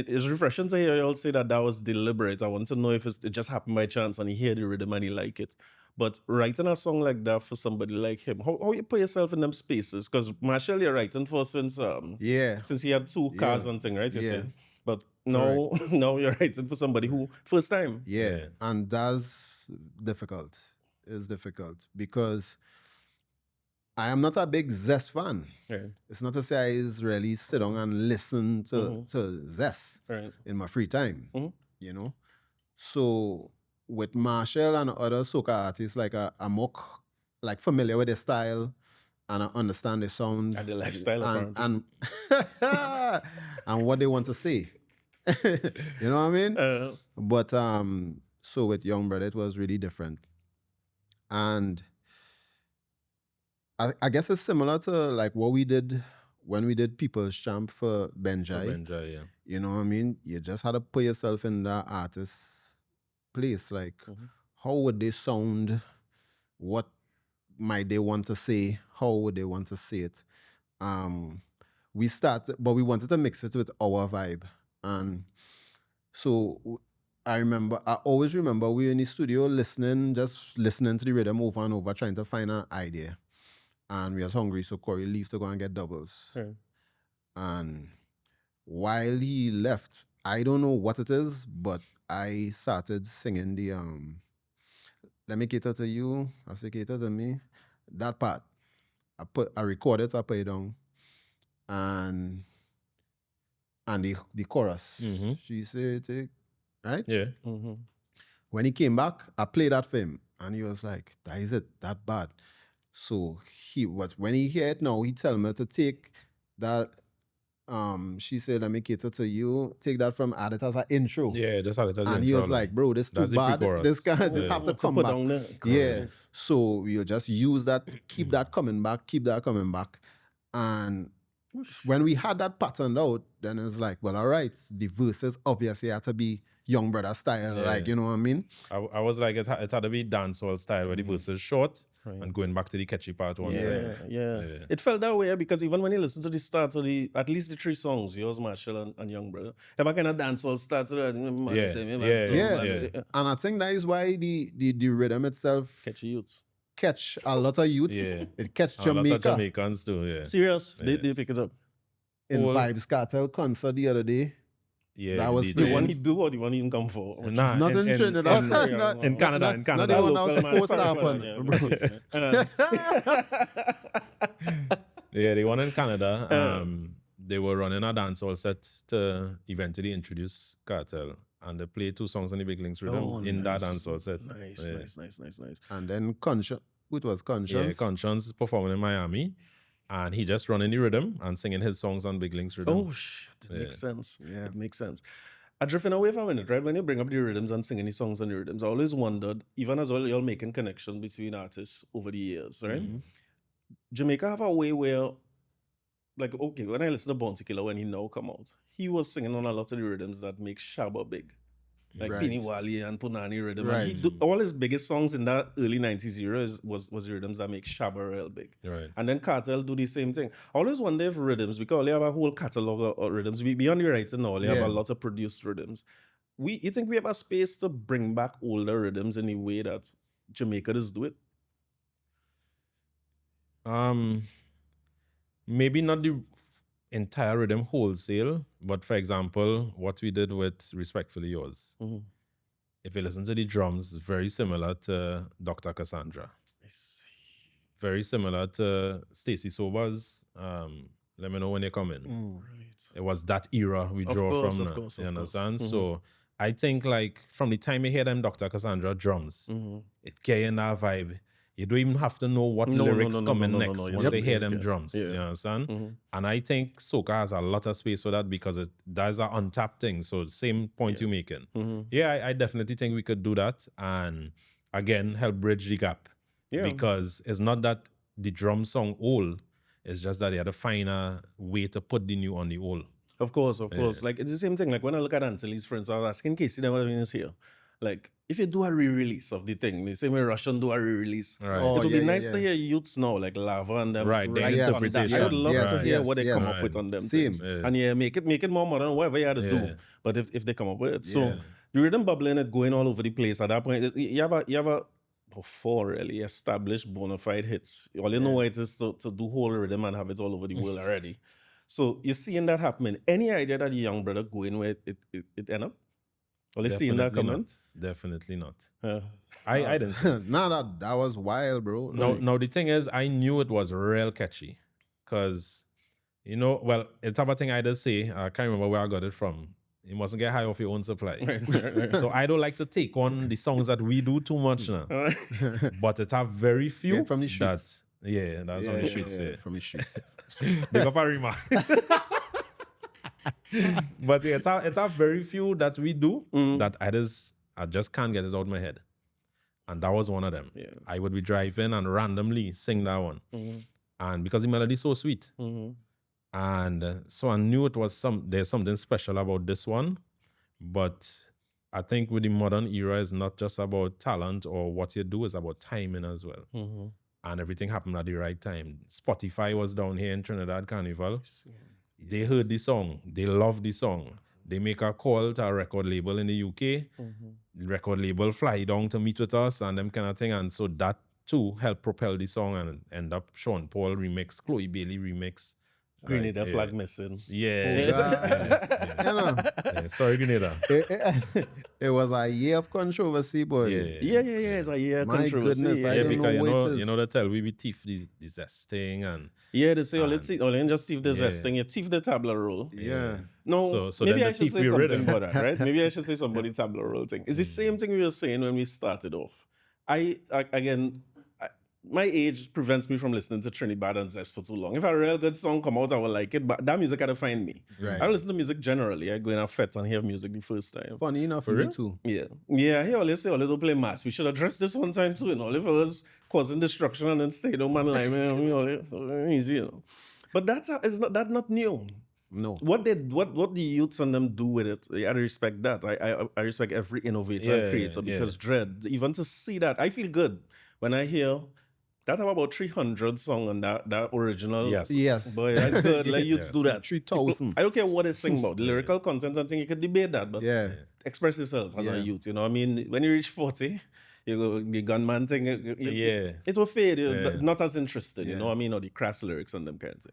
is refreshing to hear you all say that was deliberate. I want to know if it just happened by chance and he heard the rhythm and he like it. But writing a song like that for somebody like him, how you put yourself in them spaces? Because Marshall, you're writing for since he had 2 cars and thing, right? You say. But now you're writing for somebody who first time. Yeah. And that's difficult. It's difficult because I am not a big Zest fan. Right. It's not to say I really sit down and listen to Zest in my free time. You know? So with Marshall and other soca artists, like I'm more like familiar with their style and I understand the sound and the lifestyle and what they want to say. You know what I mean? But so with Young Brother, it was really different. And I guess it's similar to like what we did when we did People's Champ for Benjai. You know what I mean? You just had to put yourself in that artist's place. Like, how would they sound? What might they want to say? How would they want to say it? We started, but we wanted to mix it with our vibe. And so I always remember we were in the studio just listening to the rhythm over and over, trying to find an idea. And we was hungry, so Kory left to go and get doubles. And while he left, I don't know what it is, but I started singing the let me cater to you, I say cater to me. That part. I recorded, I put it down. And the chorus. She said, take, right? Yeah. When he came back, I played that for him. And he was like, that is it, that bad. So when he hear it now, he tell me to take that. She said, "Let me cater to you. Take that from add it as an intro." Yeah, just had it as And he was like, "Bro, this too That's the bad. pre-chorus. This have to To come put back." down there. Yeah. So we'll just use that, keep that coming back. And when we had that patterned out, then it's like, well, all right, the verses obviously had to be Young Brother style, like, you know what I mean? I was like, it had to be dancehall style where the verse is short and going back to the catchy part one. Yeah. It felt that way because even when you listen to the start of at least the 3 songs, yours, Marshall, and Young Brother, they kind of dancehall starts. Yeah. And I think that is why the rhythm itself Catchy youths. catch a lot of youths. Yeah. It catch A lot of Jamaica. Jamaicans too, yeah. Serious? They pick it up. In Vibes Cartel concert the other day. Yeah, That was DJ. The one he do or the one he didn't come for? Nah, Not in Trinidad. Not- in Canada, in Not Canada. the one that was Local man, supposed to sorry, happen. Yeah, the one in Canada, they were running a dancehall set to eventually introduce Cartel. And they played 2 songs on the Big Links Rhythm in that dancehall set. Nice. And then Conscience. It was Yeah, Conscience. Conscience is performing in Miami. And he just running the rhythm and singing his songs on Big Links Rhythm. Oh, shit. It makes sense. Yeah. It makes sense. I drifting away for a minute, right? When you bring up the rhythms and singing the songs on the rhythms, I always wondered, even as well, you're making connection between artists over the years, right? Jamaica have a way where, like, okay, when I listen to Banter Killer when he now come out, he was singing on a lot of the rhythms that make Shabba big. Like Right. Pini Wali and Punani rhythm. And Right. all his biggest songs in that early 90s era was the rhythms that make Shabba real big. Right. And then Cartel do the same thing. I always wonder if rhythms, because they have a whole catalog of rhythms. Beyond the writing now, they have a lot of produced rhythms. You think we have a space to bring back older rhythms in the way that Jamaica does do it? Maybe not the entire rhythm wholesale, but for example, what we did with Respectfully Yours. If you listen to the drums, very similar to Dr. Cassandra. Very similar to Stacey Sober's Let Me Know When You're Coming. Right. It was that era we draw from. You understand? So I think like from the time you hear them Dr. Cassandra drums, it carry in that vibe. You don't even have to know what lyrics coming next once you hear them drums. You understand? And I think soca has a lot of space for that because that's an untapped thing. So same point you're making. Yeah, I definitely think we could do that and again help bridge the gap. Because it's not that the drum song old, it's just that they had to find a way to put the new on the old. Of course. Like it's the same thing. Like when I look at Antilles, for instance, I was asking Casey them what is here. Like if you do a re-release of the thing, the same way Russian do a re-release, Right. Oh, it would yeah, be nice yeah. to hear youths now, like Lava and them. Right, their on that. interpretation. I would love to hear what they come yes. up with on them. Same. things. And make it more modern, whatever you had to do. But if they come up with it. So the rhythm bubbling it going all over the place at that point, you have a 4 really established bona fide hits. All you know what it is to do whole rhythm and have it all over the world already. So you're seeing that happening. Any idea that the Young Brother going where it end up? Or you seeing that coming? Definitely not. I didn't see it. Nah, that was wild, bro. No, the thing is, I knew it was real catchy. Because, well, it's a thing I just say. I can't remember where I got it from. You mustn't get high off your own supply. So I don't like to take on the songs that we do too much now. But it have very few. Yeah, from the streets. That's on the streets. Yeah. From the streets. Big up a remark. But it's a very few that we do that I just can't get it out of my head. And that was one of them. Yeah. I would be driving and randomly sing that one. And because the melody is so sweet. And so I knew it was there's something special about this one. But I think with the modern era, it's not just about talent or what you do, it's about timing as well. And everything happened at the right time. Spotify was down here in Trinidad Carnival. They heard the song. They loved the song. They make a call to a record label in the UK. The record label fly down to meet with us and them kind of thing. And so that too helped propel the song and end up Sean Paul remix, Chloe Bailey remix. Grenada flag missing. Yeah. Sorry, Grenada. It was a year of controversy, boy. Yeah. It's a year My controversy. goodness, I don't because know what it is. they tell we thief the zesting and They say, let's just thief the zesting, you thief the tabla roll. Yeah. No, So maybe then I the should thief say we something rhythm. about that, right? Maybe I should say somebody tabla roll thing. It's the same thing we were saying when we started off. my age prevents me from listening to Trinidad and Zest for too long. If a real good song come out, I will like it, but that music had to find me. Right. I don't listen to music generally. I go in a fete and hear music the first time. Funny enough, for me too. Yeah, I hear always say, don't play mass. We should address this one time too, If it was causing destruction and then stay down, man, like, so easy, But that's not new. No. What the youths and them do with it, I respect that. I respect every innovator and creator because Dread, even to see that, I feel good when I hear that have about 300 songs on that original. Yes. Boy, that's good. Like youths do that. 3,000. I don't care what they sing about. The lyrical content, I think you could debate that, but express yourself as a youth. I mean, when you reach 40, you go the gunman thing. It will fade. Not as interested, you know what I mean, or the crass lyrics and them kind of thing.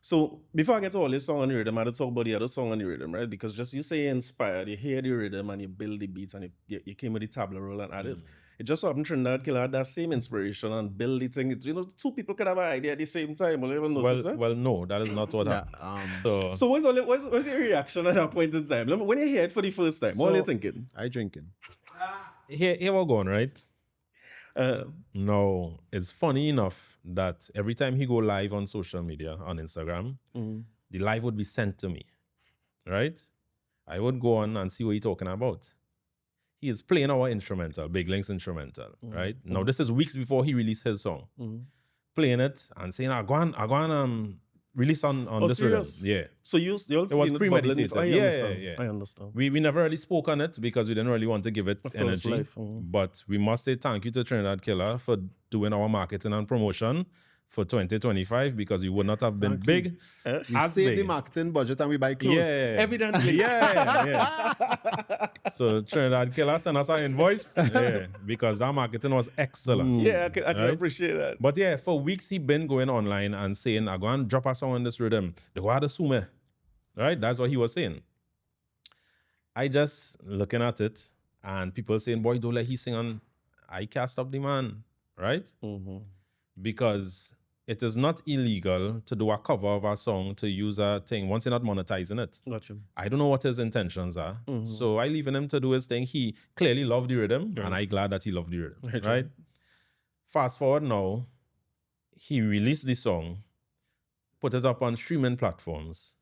So before I get to all this song on the rhythm, I had to talk about the other song on the rhythm, right? Because just you say you're inspired, you hear the rhythm and you build the beats and you came with the tabla roll and added. It just so happened Trinidad Killer had that same inspiration and build the thing. Two people could have an idea at the same time. Will you ever notice that? Well, no, that is not what happened. So what's your reaction at that point in time? When you hear it for the first time, what are you thinking? I drinking. Here we're going, right? No, it's funny enough that every time he go live on social media, on Instagram, the live would be sent to me, right? I would go on and see what he's talking about. He is playing our instrumental, Big Link's instrumental, right? Now, this is weeks before he released his song. Playing it and saying, I go on release on this rhythm. Yeah. So you all it was premeditated. I understand. We never really spoke on it because we didn't really want to give it energy. But we must say thank you to Trinidad Killer for doing our marketing and promotion for 2025 because we would not have been big. We save the marketing budget and we buy clothes. Yeah. Evidently. So Trinidad Killer sent us our invoice because that marketing was excellent. I can appreciate that. But for weeks he been going online and saying, I'm going to drop a song on this rhythm. The word sume. Right? That's what he was saying. I just looking at it and people saying, boy, don't let he sing on I Cast Up the Man. Right? Because it is not illegal to do a cover of a song to use a thing once you're not monetizing it. Gotcha. I don't know what his intentions are. So I leaving him to do his thing. He clearly loved the rhythm and I'm glad that he loved the rhythm. Right? Fast forward now, he released the song, put it up on streaming platforms,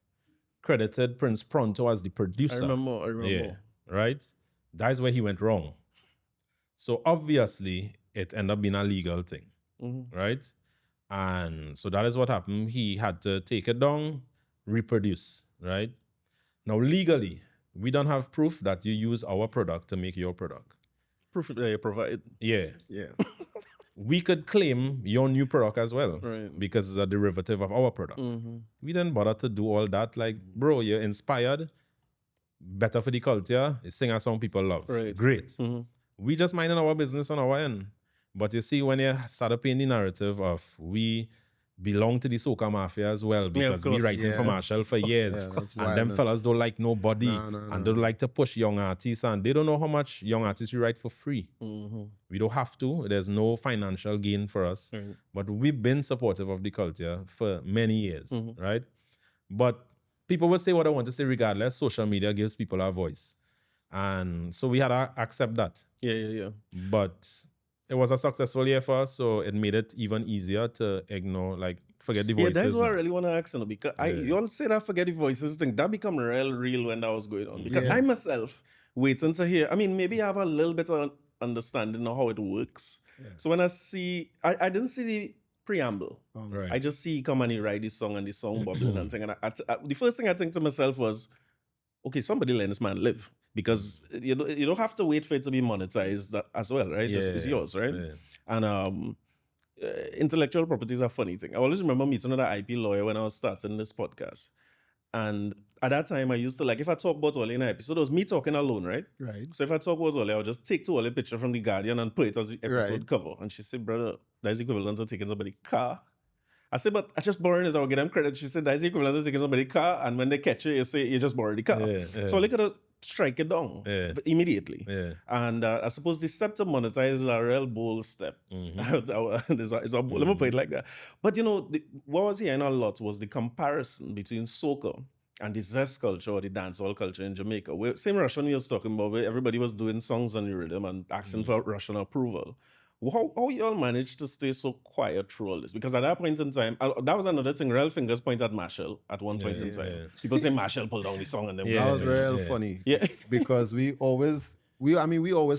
credited Prince Pronto as the producer. I remember. Yeah, right? That's where he went wrong. So obviously, it ended up being a legal thing, right? And so that is what happened. He had to take it down, reproduce, right? Now, legally, we don't have proof that you use our product to make your product. Proof that you provide. Yeah. We could claim your new product as well, right? Because it's a derivative of our product. We didn't bother to do all that. Like, bro, you're inspired. Better for the culture. Sing a song people love. Right. Great. We just minding our business on our end. But you see, when you start painting the narrative of we belong to the soca mafia as well, because we writing for Marshall for years, and them fellas don't like nobody, and they don't like to push young artists, and they don't know how much young artists we write for free. We don't have to. There's no financial gain for us. But we've been supportive of the culture for many years, right? But people will say what I want to say regardless. Social media gives people a voice. And so we had to accept that. Yeah. But it was a successful year for us, so it made it even easier to ignore, like, forget the voices. Yeah, that's what I really want to ask, because you all say that forget the voices thing. That become real when that was going on. Because I myself, waiting to hear, I mean, maybe I have a little bit of understanding of how it works. So when I see, I didn't see the preamble. Right. I just see he come and he write this song and the song bubbling and thing. And the first thing I think to myself was, okay, somebody let this man live. Because you don't have to wait for it to be monetized as well, right? It's yours, right? And intellectual property is a funny thing. I always remember meeting another IP lawyer when I was starting this podcast. And at that time, I used to, like, if I talk about Ole in an episode, it was me talking alone, right? Right. So if I talk about Ole, I'll just take to Ole a picture from The Guardian and put it as the episode cover. And she said, brother, that is equivalent to taking somebody's car. I said, but I just borrowing it, I'll get them credit. She said, that's equivalent to taking somebody's car. And when they catch you, you say, you just borrowed the car. So I look at it, strike it down immediately. And I suppose the step to monetize is a real bold step. It's a bold, let me put it like that. But what I was hearing a lot was the comparison between soca and the zest culture or the dancehall culture in Jamaica. Same Russian we was talking about, where everybody was doing songs on the rhythm and asking for Russian approval. How you all managed to stay so quiet through all this? Because at that point in time, that was another thing. Real fingers point at Marshall at one point in time. Yeah. People say Marshall pulled down the song and then That was real yeah. funny. Yeah. Because we always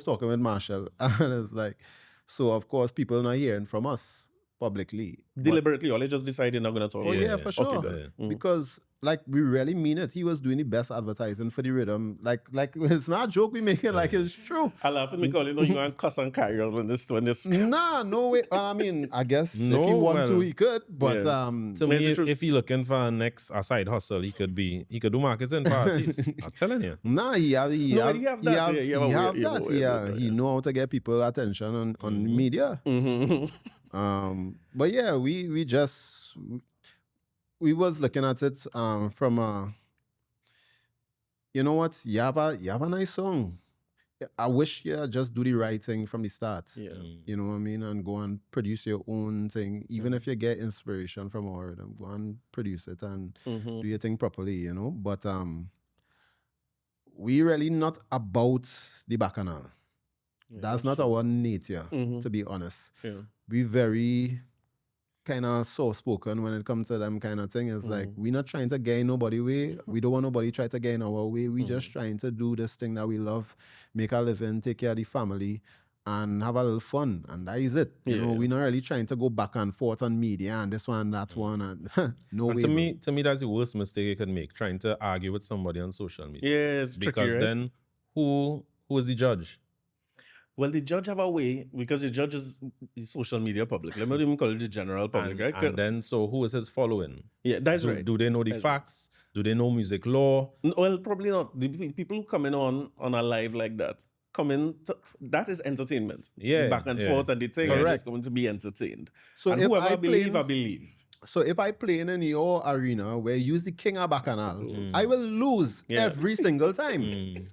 talking with Marshall, and it's like, so of course people not hearing from us publicly. Deliberately, or they just decided not going to talk. Oh about yeah, it. for sure. good. Because like we really mean it. He was doing the best advertising for the Riddim. Like it's not a joke we make it like it's true. I laugh at me calling, you go and cuss and carry on when this. Nah, no way. I mean, I guess if he No, want to, well, he could. But yeah. To me, Is it true? if he looking for a next a side hustle, he could do marketing for artists. I'm telling you. nah, he have he have that, yeah, he have a way, he have a way, yeah. He know how to get people attention on media. But yeah, we was looking at it from a, you know what, you have a nice song. I wish you just do the right thing from the start. Yeah. You know what I mean? And go and produce your own thing. Even if you get inspiration from our rhythm, go and produce it and do your thing properly, you know? But we really not about the bacchanal. That's not our nature, to be honest. Yeah. We very kind of soft-spoken when it comes to them kind of thing. It's like, we're not trying to gain nobody way. We don't want nobody try to gain our way. We just trying to do this thing that we love, make a living, take care of the family, and have a little fun. And that is it. You know, we're not really trying to go back and forth on media and this one, that one. And no And way. to me, that's the worst mistake you could make, trying to argue with somebody on social media. Yeah, it's tricky, Because right? then who is the judge? Well, the judge have a way, because the judge is the social media public. Let me not even call it the general public, right? And then, so who is his following? Yeah, that's right. Do they know the facts? Do they know music law? Well, probably not. The people who come in on a live like that, that is entertainment. Yeah, The back and yeah. forth and the thing Correct. is going to be entertained. So and if whoever I believe, play- I believe. So if I play in your arena where you use the king of bacchanal, I will lose every single time.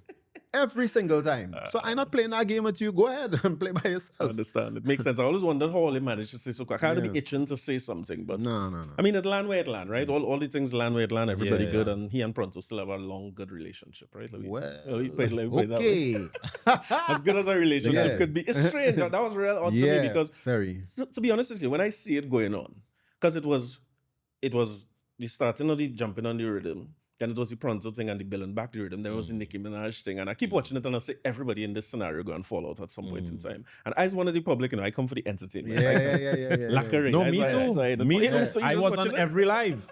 Every single time. So I'm not playing that game with you. Go ahead and play by I yourself. understand. It makes sense. I always wondered how they managed to say so quick. I had to be itching to say something, but No. I mean, it land where it land, right? All the things land where it land. Everybody Yeah. good, and he and Pronto still have a long, good relationship, right? Well, let me put it that way. okay. As good as a relationship Yeah. could be. It's strange. That was real odd to me Yeah, because, very. to be honest with you, when I see it going on, because it was the starting of the jumping on the rhythm, then it was the Pronto thing and the billing back the rhythm, then it was the Nicki Minaj thing, and I keep watching it and I say everybody in this scenario go and fall out at some point in time. And as one of the public, I come for the entertainment. Yeah. Lacquering. No, That's me why- too. that's why- Me too. So you I just was watching on it? every live.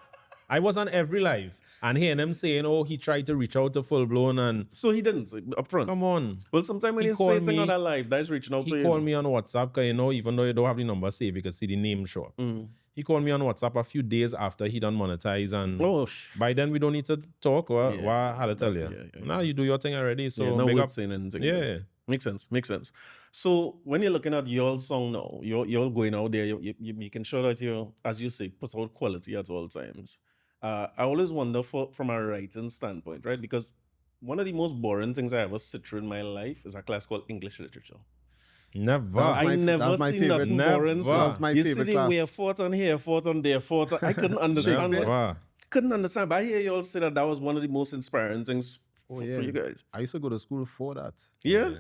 I was on every live. And hearing them saying, oh, he tried to reach out to Full Blown and So he didn't up front. come on. Well, sometimes when He you say called thing on me- that live, that's reaching out to He you. called me on WhatsApp because, even though you don't have the number saved, you can see the name show up. He called me on WhatsApp a few days after he done monetize, and Oh, by then we don't need to talk. What how to tell you? yeah. Now you do your thing already. So yeah, no big words up. saying anything. Yeah. Makes sense. So when you're looking at your song now, you're going out there, you're making sure that you, as you say, put out quality at all times. I always wonder from a writing standpoint, right? Because one of the most boring things I ever sit through in my life is a class called English literature. Never. That's my- I never that's my seen favorite- nothing Never. boring. That's my you favorite see the class. way fought on here, fought on there, fought on... I couldn't understand. Never. Couldn't understand. But I hear you all say that was one of the most inspiring things for yeah. you guys. I used to go to school for that. Yeah.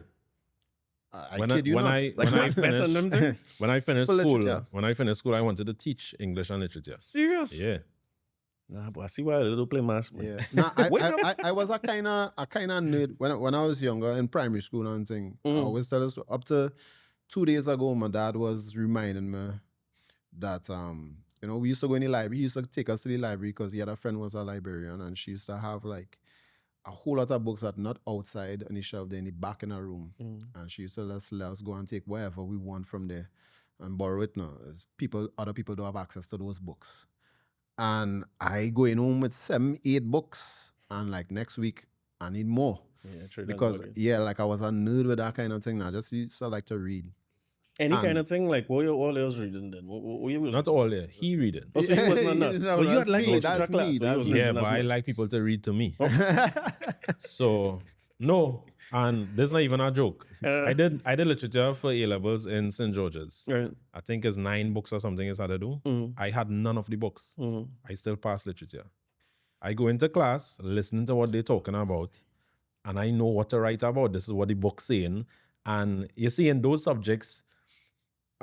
I When kid you not. Like better than them thing? when I finished For school, literature. I wanted to teach English and literature. Serious? Yeah. Nah, but I see why a little play mass, man. Yeah. Nah, Wait I was a kind of nerd when I was younger in primary school and thing. I always tell us up to 2 days ago, my dad was reminding me that we used to go in the library. He used to take us to the library because he had a friend who was a librarian, and she used to have like a whole lot of books that not outside on the shelf, there in the back in her room. And she used to let us go and take whatever we want from there and borrow it now. Other people don't have access to those books. And I going home with 7-8 books, and like next week I need more. Yeah, true. Because like I was a nerd with that kind of thing. I just used to like to read. Any kind of thing, like what you all else reading then? What you was Not all there. He read it. Oh, so he wasn't nuts. No, But you had that's like me, literature that's class. me, so you that's was me. reading Yeah, as but I much. like people to read to me. So no, and this is not even a joke. I did literature for A levels in St. George's. Right. I think it's 9 books or something is how to do. I had none of the books. I still passed literature. I go into class, listening to what they're talking about, and I know what to write about. This is what the book's saying. And you see, in those subjects,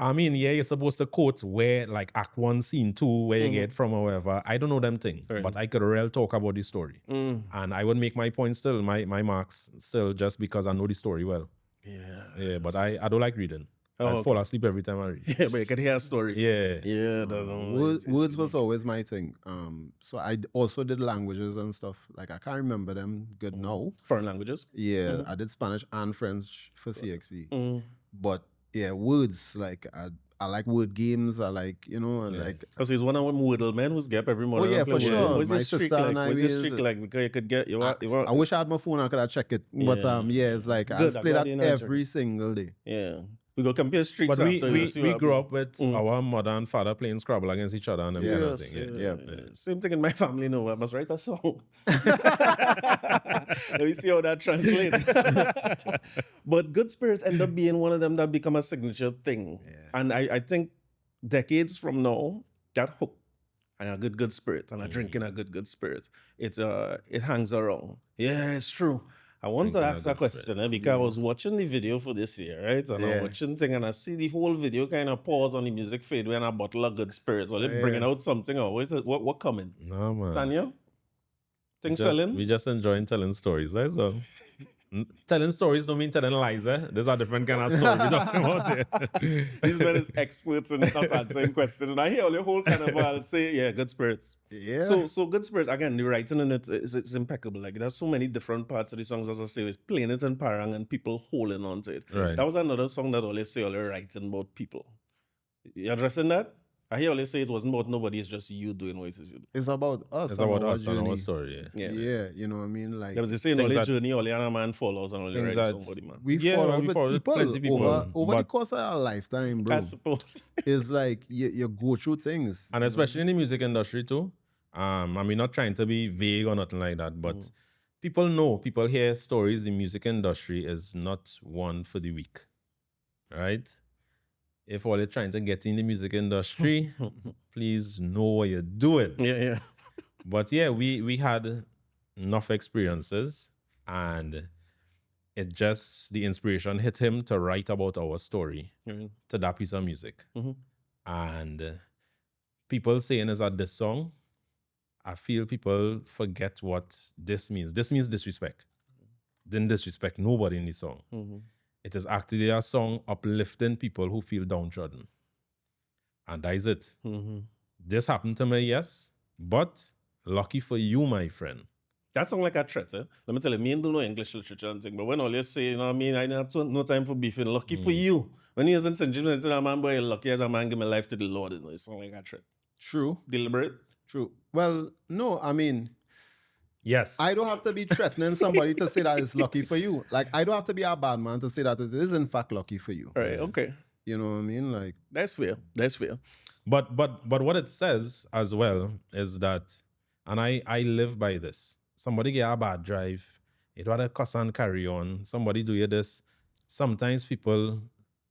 I mean, yeah, you're supposed to quote where, like, Act 1, Scene 2, where you get from or whatever. I don't know them thing, Right. but I could real talk about the story. And I would make my point still, my marks still, just because I know the story well. Yeah, but I don't like reading. I fall asleep every time I read. Yeah, but you can hear a story. Yeah. Yeah, Words was always my thing. So I also did languages and stuff. Like I can't remember them good now. Foreign languages. Yeah, I did Spanish and French for CXC. But yeah, words, like I like word games. I like, and like. Because he's one of them Wordle men who's get up every morning. Oh yeah, for sure. What's My your streak sister like? and I. What's your streak like? Because you could get I wish I had my phone. I could have checked it. But yeah, it's like I Good, just play I'm that glad you're not every single day. Yeah. We go compare streaks But after this, we grew up with our mother and father playing Scrabble against each other and everything. Yeah. Same thing in my family. No, I must write a song. Let me see how that translates. But Good Spirits end up being one of them that become a signature thing. Yeah. And I think decades from now, that hook and a good spirit and a drinking a good spirit, it hangs around. Yeah, it's true. I want to ask a question because I was watching the video for this year, right? And I'm watching thing and I see the whole video kind of pause on the music fade when a bottle of Good Spirits. Or they bringing out something or what coming? No, man. Tanya? Thing selling? We just enjoying telling stories, right? So telling stories don't mean telling lies, eh? There's a different kind of story we're talking about here. These men is experts in not answering questions. And I hear all the whole carnival say, yeah, Good Spirits. Yeah. So Good Spirits, again, the writing in it is impeccable. Like there's so many different parts of the songs, as I say, it's playing it in parang and people holding on to it. Right. That was another song that always say all the writing about people. You addressing that? I hear always say it wasn't about nobody, it's just you doing what it is you do. It's about us. It's about us and journey. our story, Yeah. You know what I mean? Like They say in all the journey, only a man follows and only things writes that- somebody, man. we Yeah, follow we with follow people, plenty people, over the but- course of our lifetime, bro. I suppose. It's like you go through things. And especially in the music industry too. I mean, not trying to be vague or nothing like that, but people hear stories. The music industry is not one for the weak, right? If all you're trying to get in the music industry, please know what you're doing. Yeah. But yeah, we had enough experiences, and the inspiration hit him to write about our story to that piece of music. And people saying is that this song, I feel people forget what this means. This means disrespect. Didn't disrespect nobody in the song. It is actually a song uplifting people who feel downtrodden. And that is it. This happened to me, yes, but lucky for you, my friend. That sound like a threat, eh? Let me tell you, me ain't do no English literature and thing, but when all you say, you know what I mean, I have no time for beefing. Lucky for you. When he was in St. James, I said, man, boy, lucky as a man, give my life to the Lord. You know, it sound like a threat. True. Deliberate. True. Well, no, I mean, Yes. I don't have to be threatening somebody to say that it's lucky for you. Like, I don't have to be a bad man to say that it is in fact lucky for you. All right, okay. You know what I mean? Like, That's fair. That's fair. But what it says as well is that, and I live by this. Somebody get a bad drive, it rather cuss and carry on. Somebody do you this. Sometimes people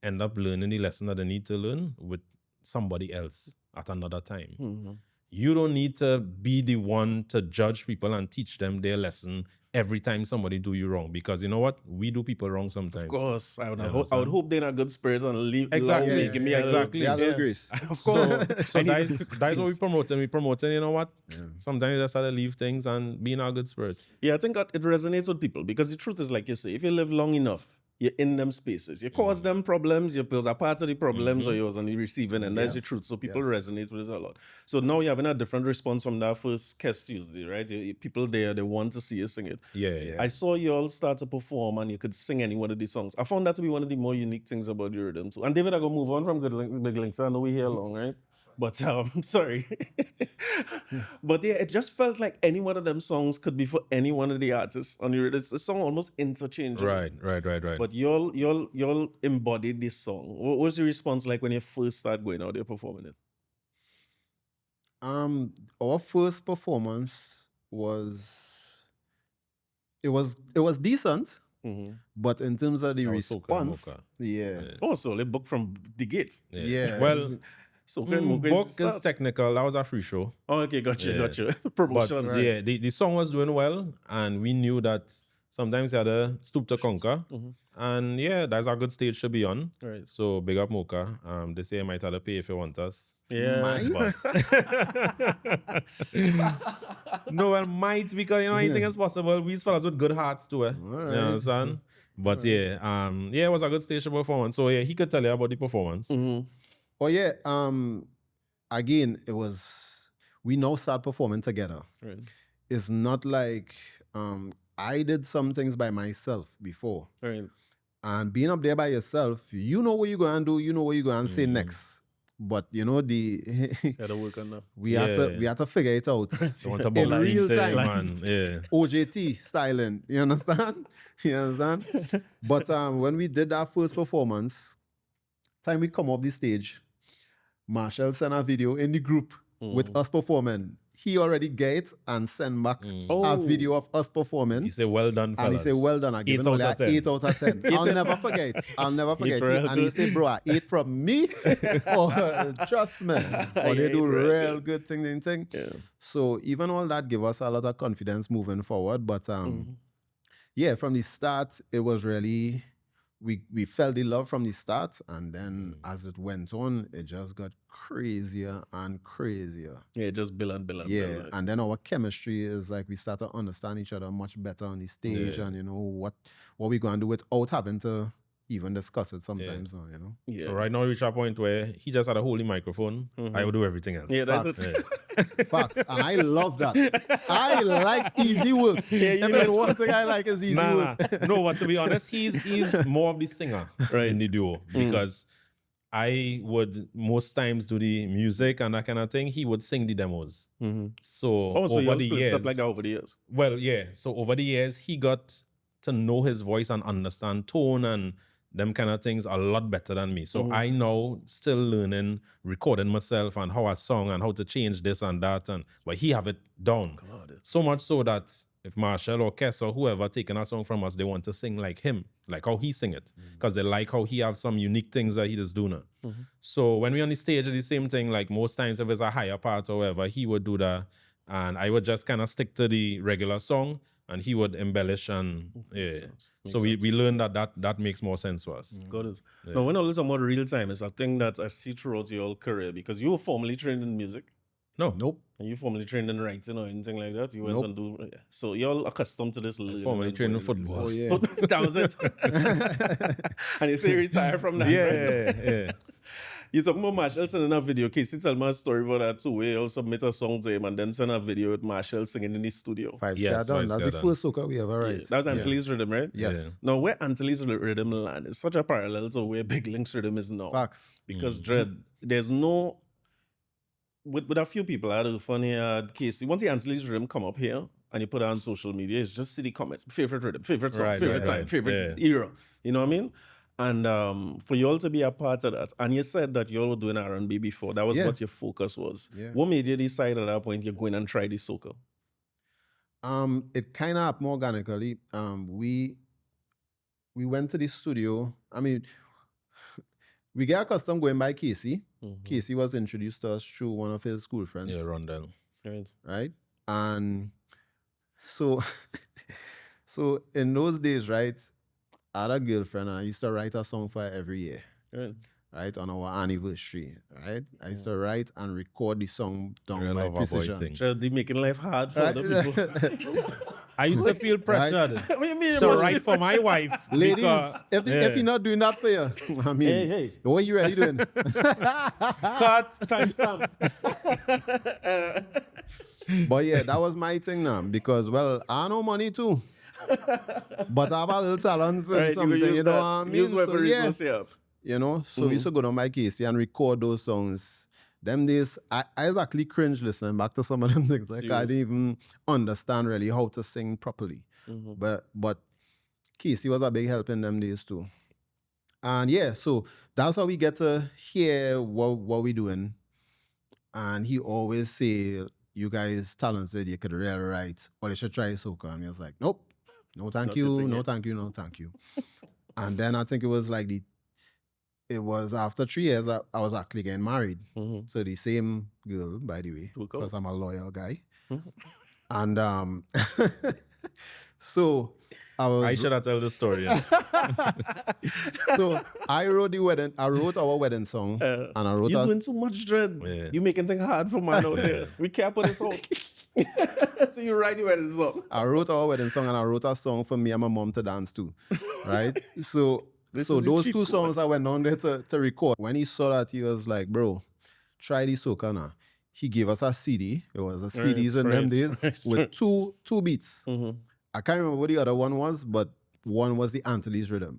end up learning the lesson that they need to learn with somebody else at another time. You don't need to be the one to judge people and teach them their lesson every time somebody do you wrong, because you know what, we do people wrong sometimes. Of course. I would understand? hope they're in a good spirit and leave. Exactly. allow me, give me Exactly. yeah, a I little, agree. Of course. So that's what we promoting. We promoting, you know what? Sometimes you just have to leave things and be in a good spirit. Yeah, I think that it resonates with people because the truth is, like you say, if you live long enough, you're in them spaces. You cause them problems, you're a part of the problems, or you're on the receiving end. That's the truth. So people resonate with it a lot. So now you're having a different response from that first Cast Tuesday, right? People there, they want to see you sing it. Yeah. I saw you all start to perform and you could sing any one of these songs. I found that to be one of the more unique things about the Riddim too. And David, I go move on from Big Links. I know we're here long, right? But sorry. But yeah, it just felt like any one of them songs could be for any one of the artists on the Riddim. It's a song almost interchangeable. Right. But y'all embodied this song. What was your response like when you first started going out there performing it? Our first performance was decent, but in terms of the That was soca and response, mocha. yeah. Oh, so they booked from the gate. Yeah. Well, So book is technical. That was a free show. Oh, okay, gotcha. But Promotion. yeah, the song was doing well, and we knew that Sometimes you had to stoop to conquer. And yeah, that's a good stage to be on. Right. So big up Mocha. They say I might have to pay if you want us. Yeah. But no, well, might, because anything is possible. We fellas with good hearts too. You understand? But yeah, it was a good stage to perform. So yeah, he could tell you about the performance. Oh yeah. Again, it was, we now start performing together. Right. It's not like I did some things by myself before. Right. And being up there by yourself, you know what you're going to do, you know what you're going to say next. But Had to work on that. we had to figure it out You want to in box real thing, time. man. Yeah. OJT styling. You understand? You understand? But when we did our first performance, time we come off the stage, Marshall sent a video in the group with us performing. He already get it and send back a video of us performing. He said, well done, fellas. And he said, well done. I give 8 him only out of an 10. 8 out of 10. I'll never forget. I'll never forget. real And he good. said, bro, 8 from me? Oh, trust me. Or they do real good thing. Yeah. So even all that give us a lot of confidence moving forward. But yeah, from the start, it was really, we felt the love from the start. And then as it went on, it just got crazier and crazier. Yeah, just build and build and Yeah, build. and then our chemistry is like we start to understand each other much better on the stage, and what we gonna do without having to even discuss it sometimes. Yeah. So right now we reach a point where he just had a holy microphone. I would do everything else. Yeah, that's Facts. it. Facts, and I love that. I like easy work. If there's one thing I like is easy work. No, but to be honest, he's more of the singer in the duo because I would most times do the music and that kind of thing. He would sing the demos. So So over you the split years, stuff like that over the years. well, yeah. So over the years, he got to know his voice and understand tone and them kind of things a lot better than me. So I now still learning, recording myself and how I song and how to change this and that. But he have it down. So much so that if Marshall or Kess or whoever taking a song from us, they want to sing like him, like how he sing it. Because they like how he have some unique things that he does do now. So when we on the stage, it's the same thing. Like most times if it's a higher part or whatever, he would do that. And I would just kind of stick to the regular song and he would embellish and So we learned that makes more sense for us. Got it. Now, when I look about real time, it's a thing that I see throughout your career because you were formerly trained in music. No. Nope. And you formerly trained in writing or anything like that. You went and do. So you're accustomed to this. Formerly trained in football. Oh yeah. That was it. And you say you retire from that. Right? Yeah. You talking about Marshall sending a video. Casey tell me a story about that too. Where you submit a song to him and then send a video with Marshall singing in his studio. 5 Yes, star done. 5 That's star the done. first soca we ever write. That was Antilles Riddim, right? Yes. Now, where Antilles Riddim land is such a parallel to where Big Links Riddim is now. Facts. Because Dread, there's no. With a few people, I had a funny Casey. Once the Antilles Riddim come up here and you put it on social media, it's just see the comments. Favorite rhythm, favorite song, favorite time, favorite era. You know what I mean? And for you all to be a part of that, and you said that you all were doing R&B before. That was what your focus was. Yeah. What made you decide at that point you're going and try the soca? It kind of happened organically. We went to the studio. I mean, we get accustomed going by Casey. Casey was introduced to us through one of his school friends. Yeah, Rondell. Right? And so, so in those days, right, I had a girlfriend and I used to write a song for her every year. Right, on our anniversary, right? I used to write and record the song down by precision. They're making life hard for other people. I used to feel pressured. What do you mean? So right for my wife. Ladies, because- if you're not doing that for you, I mean, Hey. what you really doing? Cut, timestamp. But yeah, that was my thing now because, well, I know money too. But I have a little talent and something, you know what I mean? Use whatever So, yeah, resource you have. you know, so we used to go down by Casey and record those songs. Them days, I exactly cringe listening back to some of them things. Like I didn't even understand really how to sing properly. But Casey was a big help in them days too. And yeah, so that's how we get to hear what we doing. And he always say, you guys talented, you could really write, or you should try soca. And he was like, nope, no thank you, no thank you, no thank you. And then I think it was like it was after 3 years I was actually getting married. So the same girl, by the way, because I'm a loyal guy. And so I should have told the story. Yeah. So I wrote our wedding song, and I wrote You're doing so much, Dread. Yeah. You making things hard for man out here. We can't put this out. So you write your wedding song. I wrote our wedding song, and I wrote a song for me and my mom to dance to, right? So This is a those cheat two code. songs I went on there to record. When he saw that, he was like, bro, try the soca now. He gave us a CD. It was a CDs in them days with two beats. I can't remember what the other one was, but one was the Antilles Riddim.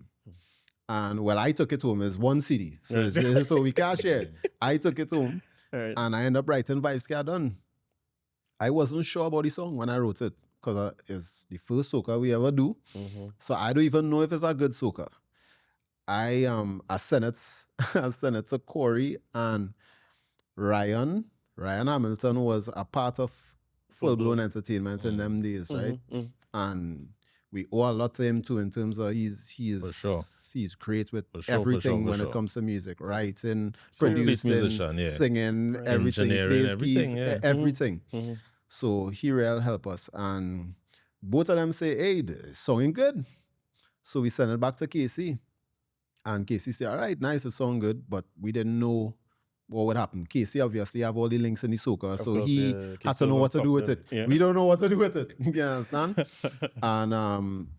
And well, I took it home. It's one CD. So we can't share it. I took it home, Right. and I ended up writing Vibes Get Done. I wasn't sure about the song when I wrote it, because it's the first soca we ever do. So I don't even know if it's a good soca. I sent it to Corie and Ryan. Ryan Hamilton was a part of Full Blown Entertainment in them days, right? And we owe a lot to him too, in terms of For sure. he's great with For sure, everything for when sure. it comes to music, writing, Beat producing, musician, yeah. singing, everything. He Engineering, plays everything, keys, yeah. everything. So he really helped us, and both of them say, "Hey, the song good." So we sent it back to Casey, and Casey said, "All right, nice, the song good," but we didn't know what would happen. Casey obviously have all the links in the soca, so course, he yeah. had Casey to know was what on to do top with of it. it, yeah. We don't know what to do with it. You understand? And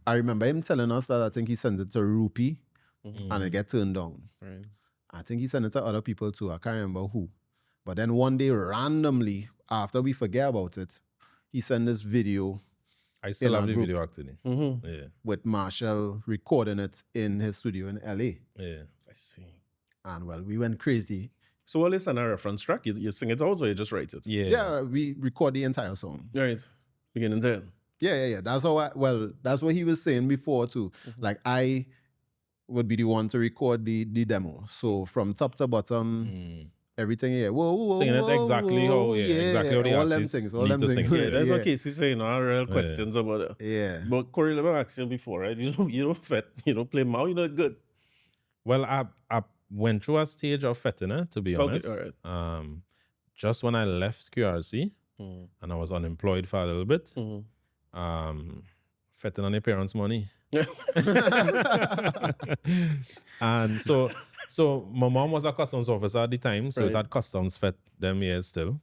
I remember him telling us that I think he sent it to Rupee, and it get turned down. Right. I think he sent it to other people too. I can't remember who. But then one day, randomly, after we forget about it, he sent this video I still in have our the group. video actually. Yeah. with Marshall recording it in his studio in LA. Yeah. I see. And well, we went crazy. So while it's on a reference track, you sing it out or you just write it? Yeah. Yeah, we record the entire song. Right. Beginning to end. Yeah. That's that's what he was saying before too. Like I would be the one to record the demo. So from top to bottom, everything, yeah. Whoa, Singing it exactly how, exactly how the all them artists things, all need them to things. sing it. Yeah, that's what yeah. Casey's saying. No real questions about it. Yeah. But Cory, let me ask you before, right? You don't Fete, you don't play Mao, you know good. Well, I went through a stage of Fete, to be honest. Okay, all right. Just when I left QRC and I was unemployed for a little bit, Fetting on your parents' money. And so my mom was a customs officer at the time, so it had customs Fete them years still.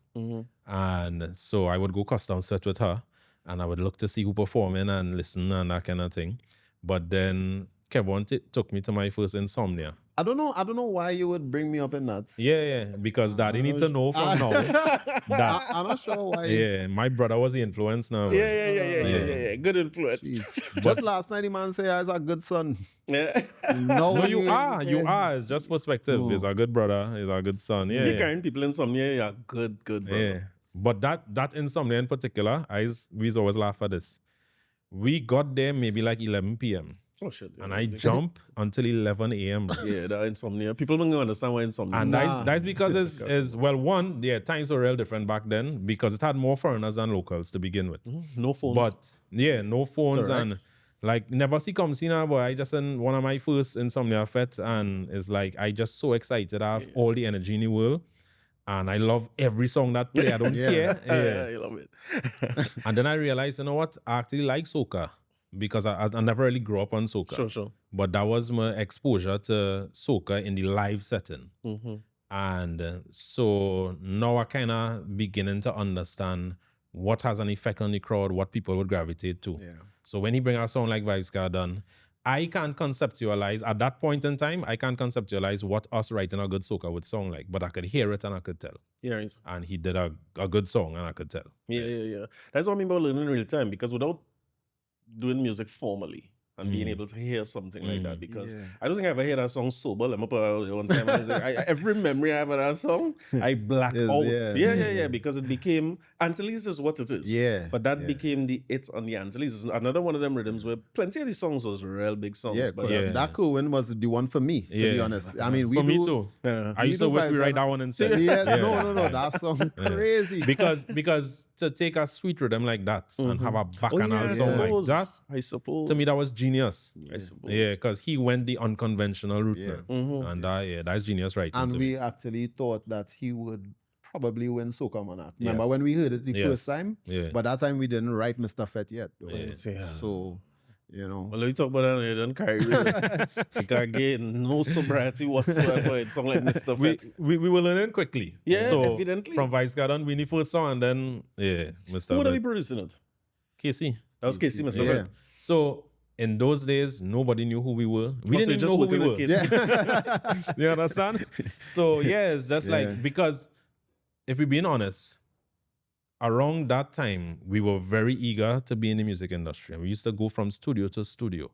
And so I would go customs Fete with her, and I would look to see who performing and listen and that kind of thing. But then Kevon took me to my first Insomnia. I don't know why you would bring me up in that. Yeah, because Daddy need to know from now that I'm not sure why. yeah, my brother was the influence now. Yeah. Good influence. Just last night, the man said I was a good son. Yeah. No, No, you are. It's just perspective. He's a good brother. He's a good son. Yeah. You're carrying people in Insomnia, yeah, good, bro. Yeah. But that Insomnia in particular, we always laugh at this. We got there maybe like 11 p.m. Oh shit. and I jump until 11 a.m. bro. Yeah, that Insomnia. People don't understand why Insomnia. And that's because is well, one, times were real different back then because it had more foreigners than locals to begin with. No phones. But yeah, no phones Correct. and like never see come see now, but I just in one of my first Insomnia Fete and it's like I just so excited. I have all the energy in the world. And I love every song that play. I don't care. I love it. And then I realized, you know what? I actually like soca because I never really grew up on soca. Sure. But that was my exposure to soca in the live setting. And so now I kind of beginning to understand what has an effect on the crowd, what people would gravitate to. Yeah. So when he bring a song like Vibes Get Done, I can't conceptualize, at that point in time, I can't conceptualize what us writing a good soca would sound like, but I could hear it and I could tell. Yeah, right. And he did a good song and I could tell. Yeah. That's what I mean about learning in real time because without doing music formally and being able to hear something like that, because I don't think I ever heard that song sober. Let me put it out one time. Every memory I have of that song, I black out. Yeah, because it became, Antilles is what it is. Yeah, But that became the it on the Antilles. It's another one of them rhythms where plenty of the songs was real big songs. Yeah, but correct. That Cohen was the one for me, to be honest. I mean, For me too. I used to wish we write that one instead. Yeah, no, that song crazy. Because to take a sweet rhythm like that and have a bacchanal song like that, I suppose. to me that was genius. I suppose. Yeah, because he went the unconventional route now. And that's genius writing. And to we me. actually thought that he would probably win Soca Monarch. Remember Yes. when we heard it the Yes. first time? Yeah. But that time we didn't write Mr. Fett yet. Though. Yeah. Yeah. So you know. Well, let me talk about that. You don't carry because again, no sobriety whatsoever. It sounds like Mr. Fete. We were learning quickly. Yeah, so evidently. From Vice Garden, Winnie first song, and then Mr. Who would I be Fete. producing it? KC. That was Casey, Mr. Yeah. Fete. So in those days, nobody knew who we were. We Oh, so didn't you even know who we working were. with Casey. You understand? So yeah, it's just like, because if we're being honest, around that time, we were very eager to be in the music industry. And we used to go from studio to studio.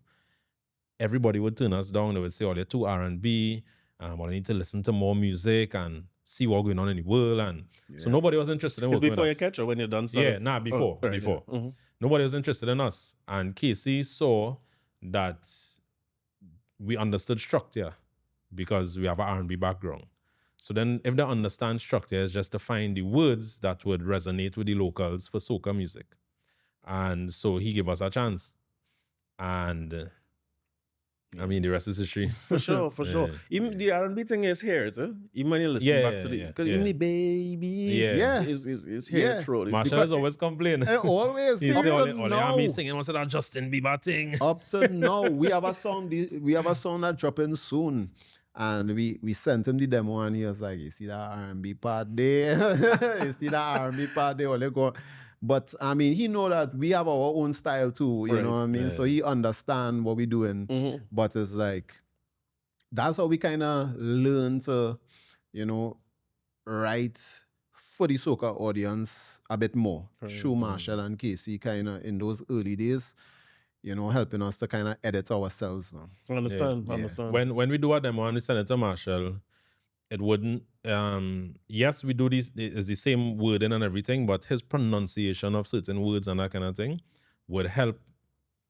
Everybody would turn us down. They would say, oh, they're too R&B. But I need to listen to more music and see what's going on in the world. And so nobody was interested in It's working before you with us. catch or when you're done Yeah, before. right, before. yeah. Mhm. Nobody was interested in us. And Casey saw that we understood structure because we have an R&B background. So then if they understand structure, it's just to find the words that would resonate with the locals for soca music. And so he gave us a chance. And I mean, the rest is history. For sure, for sure. Yeah. Even the R&B thing is here, too. Even when you listen back to the... Because even the baby Yeah. is here through this. Marshall is always complaining. Always. He say, up to all now. me singing was that Justin Bieber thing. Up to now, we have a song. We have a song that dropping soon, and we sent him the demo, and he was like, "You see that R&B part there? You see that R&B part there? Only go." But I mean, he know that we have our own style too. You know what I mean? Yeah. So he understand what we doing. Mhm. But it's like that's how we kind of learn to, you know, write for the soca audience a bit more. Through Marshall and Casey, kind of in those early days, you know, helping us to kind of edit ourselves now. Understand. When we do a demo and we send it to Marshall, it wouldn't. Yes, we do this. It's the same wording and everything, but his pronunciation of certain words and that kind of thing would help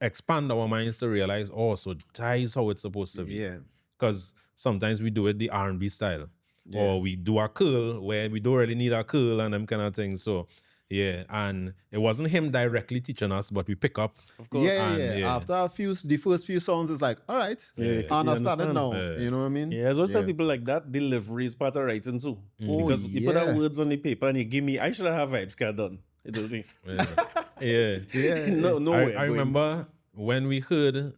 expand our minds to realize, oh, so that is how it's supposed to be. Yeah. Because sometimes we do it the R&B style, or we do a curl where we don't really need a curl and them kind of things. So yeah, and it wasn't him directly teaching us, but we pick up. Of course. Yeah. After the first few songs, it's like, all right, I understand it now. You know what I mean? Yeah, as well tell people like that, delivery is part of writing too. Because you put out words on the paper and you give me, I should have vibes card done. It will be. Yeah. No way. I remember when we heard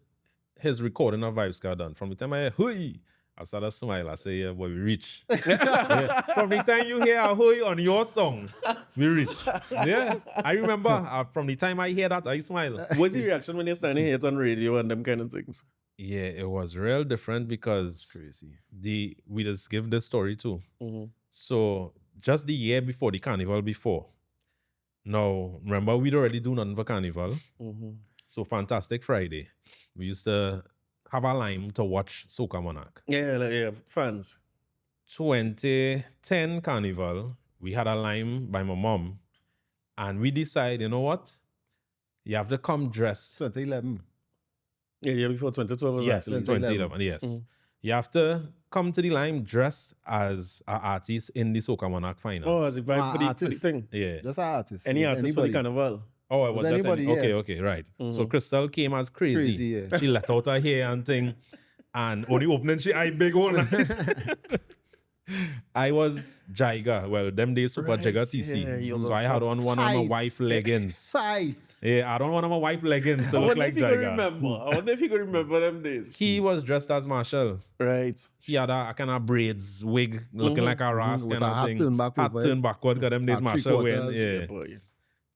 his recording of Vibes Card done, from the time I heard, "Hui," I started to smile. I say, yeah, boy, we reach. Yeah. From the time you hear a "Hui" on your song, we reach. Yeah, I remember from the time I hear that, I smile. What's the reaction when you're standing here on radio and them kind of things? Yeah, it was real different because Crazy. we just give this story too. Mhm. So just the year before, the carnival before. Now, remember, we'd already do nothing for carnival. Mhm. So Fantastic Friday, we used to have a line to watch Soca Monarch. Yeah, fans. 2010 carnival, we had a line by my mom, and we decided, you know what? You have to come dressed. 2011. Yeah, before 2012 was Yes, actually. 2011, yes. You have to come to the line dressed as an artist in the Soca Monarch finals. Oh, as a vibe for the Artist. thing. Yeah. Just an artist. Any artist for the Anybody. carnival. Oh, it was Was just anybody, okay, right. So Crystal came as crazy. Crazy, yeah. She let out her hair and thing, and only opening she eye big one night. I was Jaiga. Well, them days super Right, Jaiga TC. yeah, you So look I had on one of my tight. wife leggings. Sight. Yeah, I don't want my wife leggings to I look wonder like if you could Jaiga. remember. I wonder if you could remember them days. He was dressed as Marshall. Right. He had a kind of braids, wig, looking like a ras With kind a of hat thing. turned back Hat over turned backward, because them days At Marshall wearing. three-quarters, Yeah. Boy.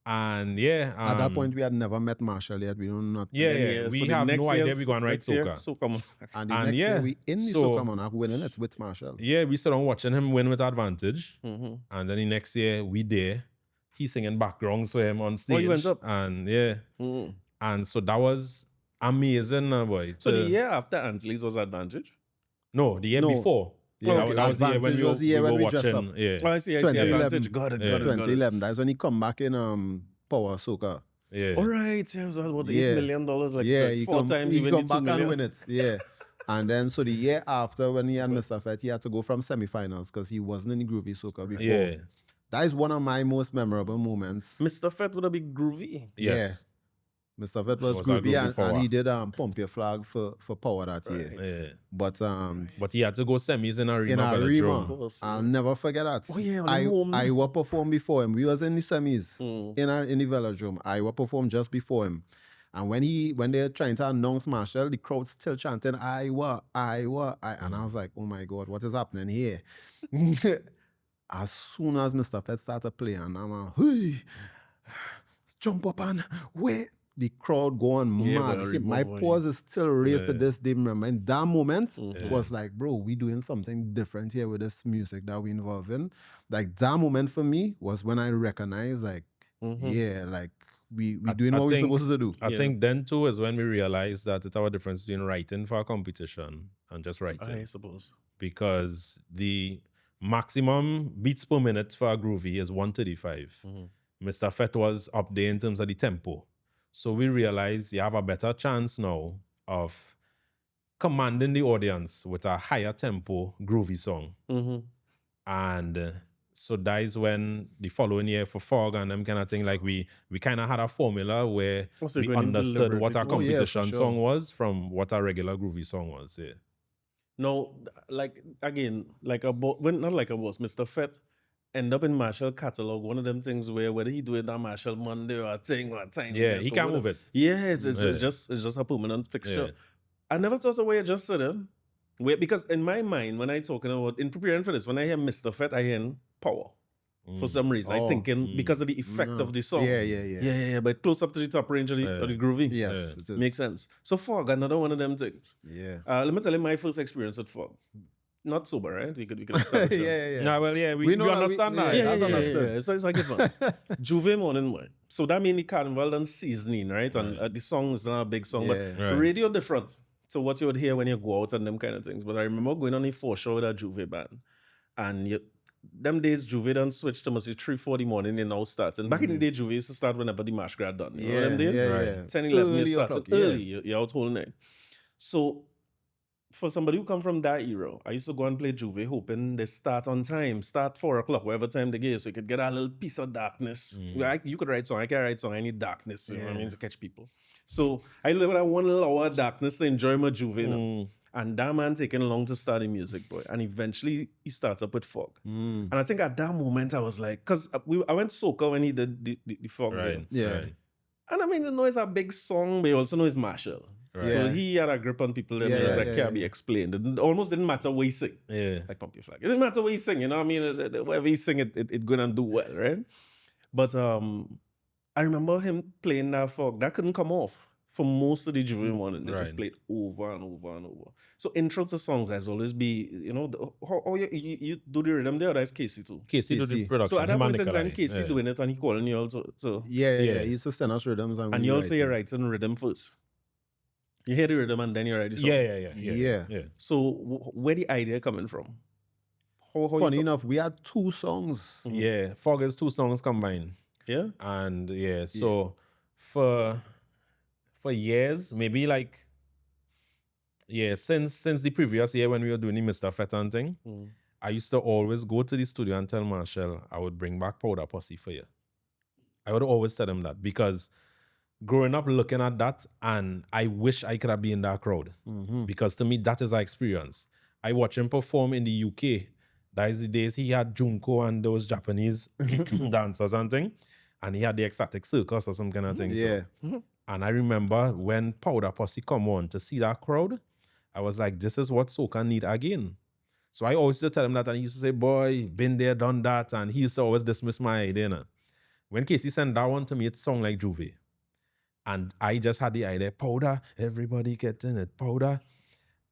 And yeah. At that point, we had never met Marshall yet. We don't know. Yeah, we so the have next no idea year's- we're going to write next year, soca. So come on. And the And next yeah, year, we in the so- Soca Monarch winning it with Marshall. Yeah, we started watching him win with advantage. Mhm. And then the next year, we there. He singing backgrounds for him on stage. he went up. And yeah. Mhm. And so that was amazing, boy. So the to- year after Antilles was Advantage? No, the year No. before. Yeah, that, that was the year when Advantage we, was the year we when were we dressed watching. up. Yeah. Oh, I see 2011. Advantage. Got it. 2011. That's when he come back in Power Soca. Yeah. All right. Yeah, it was about $8 Yeah. million. Like He four come, times he even come the 2 back and million. win it. Yeah. And then, so the year after, when he had Mr. Fete, he had to go from semifinals because he wasn't in the Groovy Soca before. Yeah. That is one of my most memorable moments. Mr. Fete would have been groovy. Yes. Mr. Fete was Was a Groovy, Groovy and Power. he did Pump Your Flag for Power that year. Yeah. But But he had to go semis in Arima. in Velodrome. Arima, course, I'll never forget that. Oh, yeah, on the home. I was performed before him. We was in the semis Mm. in the Velodrome. I was performed just before him. And when they're trying to announce Marshall, the crowd's still chanting, I, and I was like, oh my God, what is happening here? As soon as Mr. Fete started playing, I'm like, hey, jump up and wait. The crowd going mad. My pause is still raised to this day. Remember, in that moment, was like, bro, we doing something different here with this music that we involved in. Like, that moment for me was when I recognized, like, yeah, like, we doing what we're supposed to do. I think then, too, is when we realized that it's our difference between writing for a competition and just writing. I suppose. Because the maximum beats per minute for a Groovy is 135. Mr. Fete was up there in terms of the tempo. So we realized you have a better chance now of commanding the audience with a higher tempo Groovy song. And so that is when the following year for Fog and them kind of thing, like we kind of had a formula where we understood what our competition song was from what our regular Groovy song was. Yeah. No, like, again, like a boss, well, not like a boss, Mr. Fete end up in Marshall catalog, one of them things where whether he do it on Marshall Monday or a thing or a time. Yeah, he can't move it. Yes, it's just a permanent fixture. Yeah. I never thought of way I just said it. Because in my mind, when I talking about, in preparing for this, when I hear Mr. Fete, I hear power. For some reason, I thinking because of the effect of the song. Yeah. But close up to the top range of the Groovy. Yes, it is. Makes sense. So Fog, another one of them things. Yeah. Let me tell you my first experience with Fog. Not sober, right? We could establish that. yeah. Nah, well, yeah, we understand that. Yeah. So it's like it fun. Juve morning, boy. So that means the carnival and seasoning, right? And the song is not a big song, but radio different. So what you would hear when you go out and them kind of things. But I remember going on the 4 show with a Juve band. And them days, Juve done switched to must 3-4 the morning, they now start. And back in the day, Juve used to start whenever the marsh grad done. You know them days? Yeah. 10, 11 years started early. You're out whole night. So for somebody who come from that era, I used to go and play Juve hoping they start on time, start 4 o'clock, whatever time they get, so you could get a little piece of darkness. You could write song, I can write song, I need darkness, you know what I mean, to catch people. So I live with that 1 little hour darkness to enjoy my Juve. You know? And that man taking long to start the music, boy. And eventually he starts up with Fog. And I think at that moment I was like, because I went soca when he did the Fog. Right. And I mean, you know, it's a big song, but you also know it's Marshall. Right. So he had a grip on people that can't be explained. It almost didn't matter what he sing. Yeah. Like Pump Your Flag. It didn't matter what he sing, you know what I mean? Whatever he sing, it going to do well, right? But I remember him playing that Fog. That couldn't come off for most of the Juve one. And they just played over and over and over. So intro to songs has always be, you know, how you do the rhythm there, or that's Casey too? Casey do the production. So at that point in time, Casey doing it and he calling you also. So Yeah. He used to send us rhythms. And you also writing rhythm first. You hear the rhythm and then you write the song. Yeah. So where the idea coming from? How Funny enough, we had 2 songs. Yeah, Fog is 2 songs combined. Yeah? And so for years, maybe like, since the previous year when we were doing the Mr. Fete thing, I used to always go to the studio and tell Marshall I would bring back Powder Posse for you. I would always tell him that because growing up looking at that, and I wish I could have been in that crowd because to me that is our experience. I watch him perform in the UK. That is the days he had Junko and those Japanese dancers and thing, and he had the Ecstatic Circus or some kind of thing. Yeah. So, and I remember when Powder Posse come on to see that crowd, I was like, this is what soca need again. So I always used to tell him that, and he used to say, boy, been there, done that, and he used to always dismiss my idea. You know? When Casey sent that one to me, it sounded like Juve. And I just had the idea, powder, everybody getting it, powder.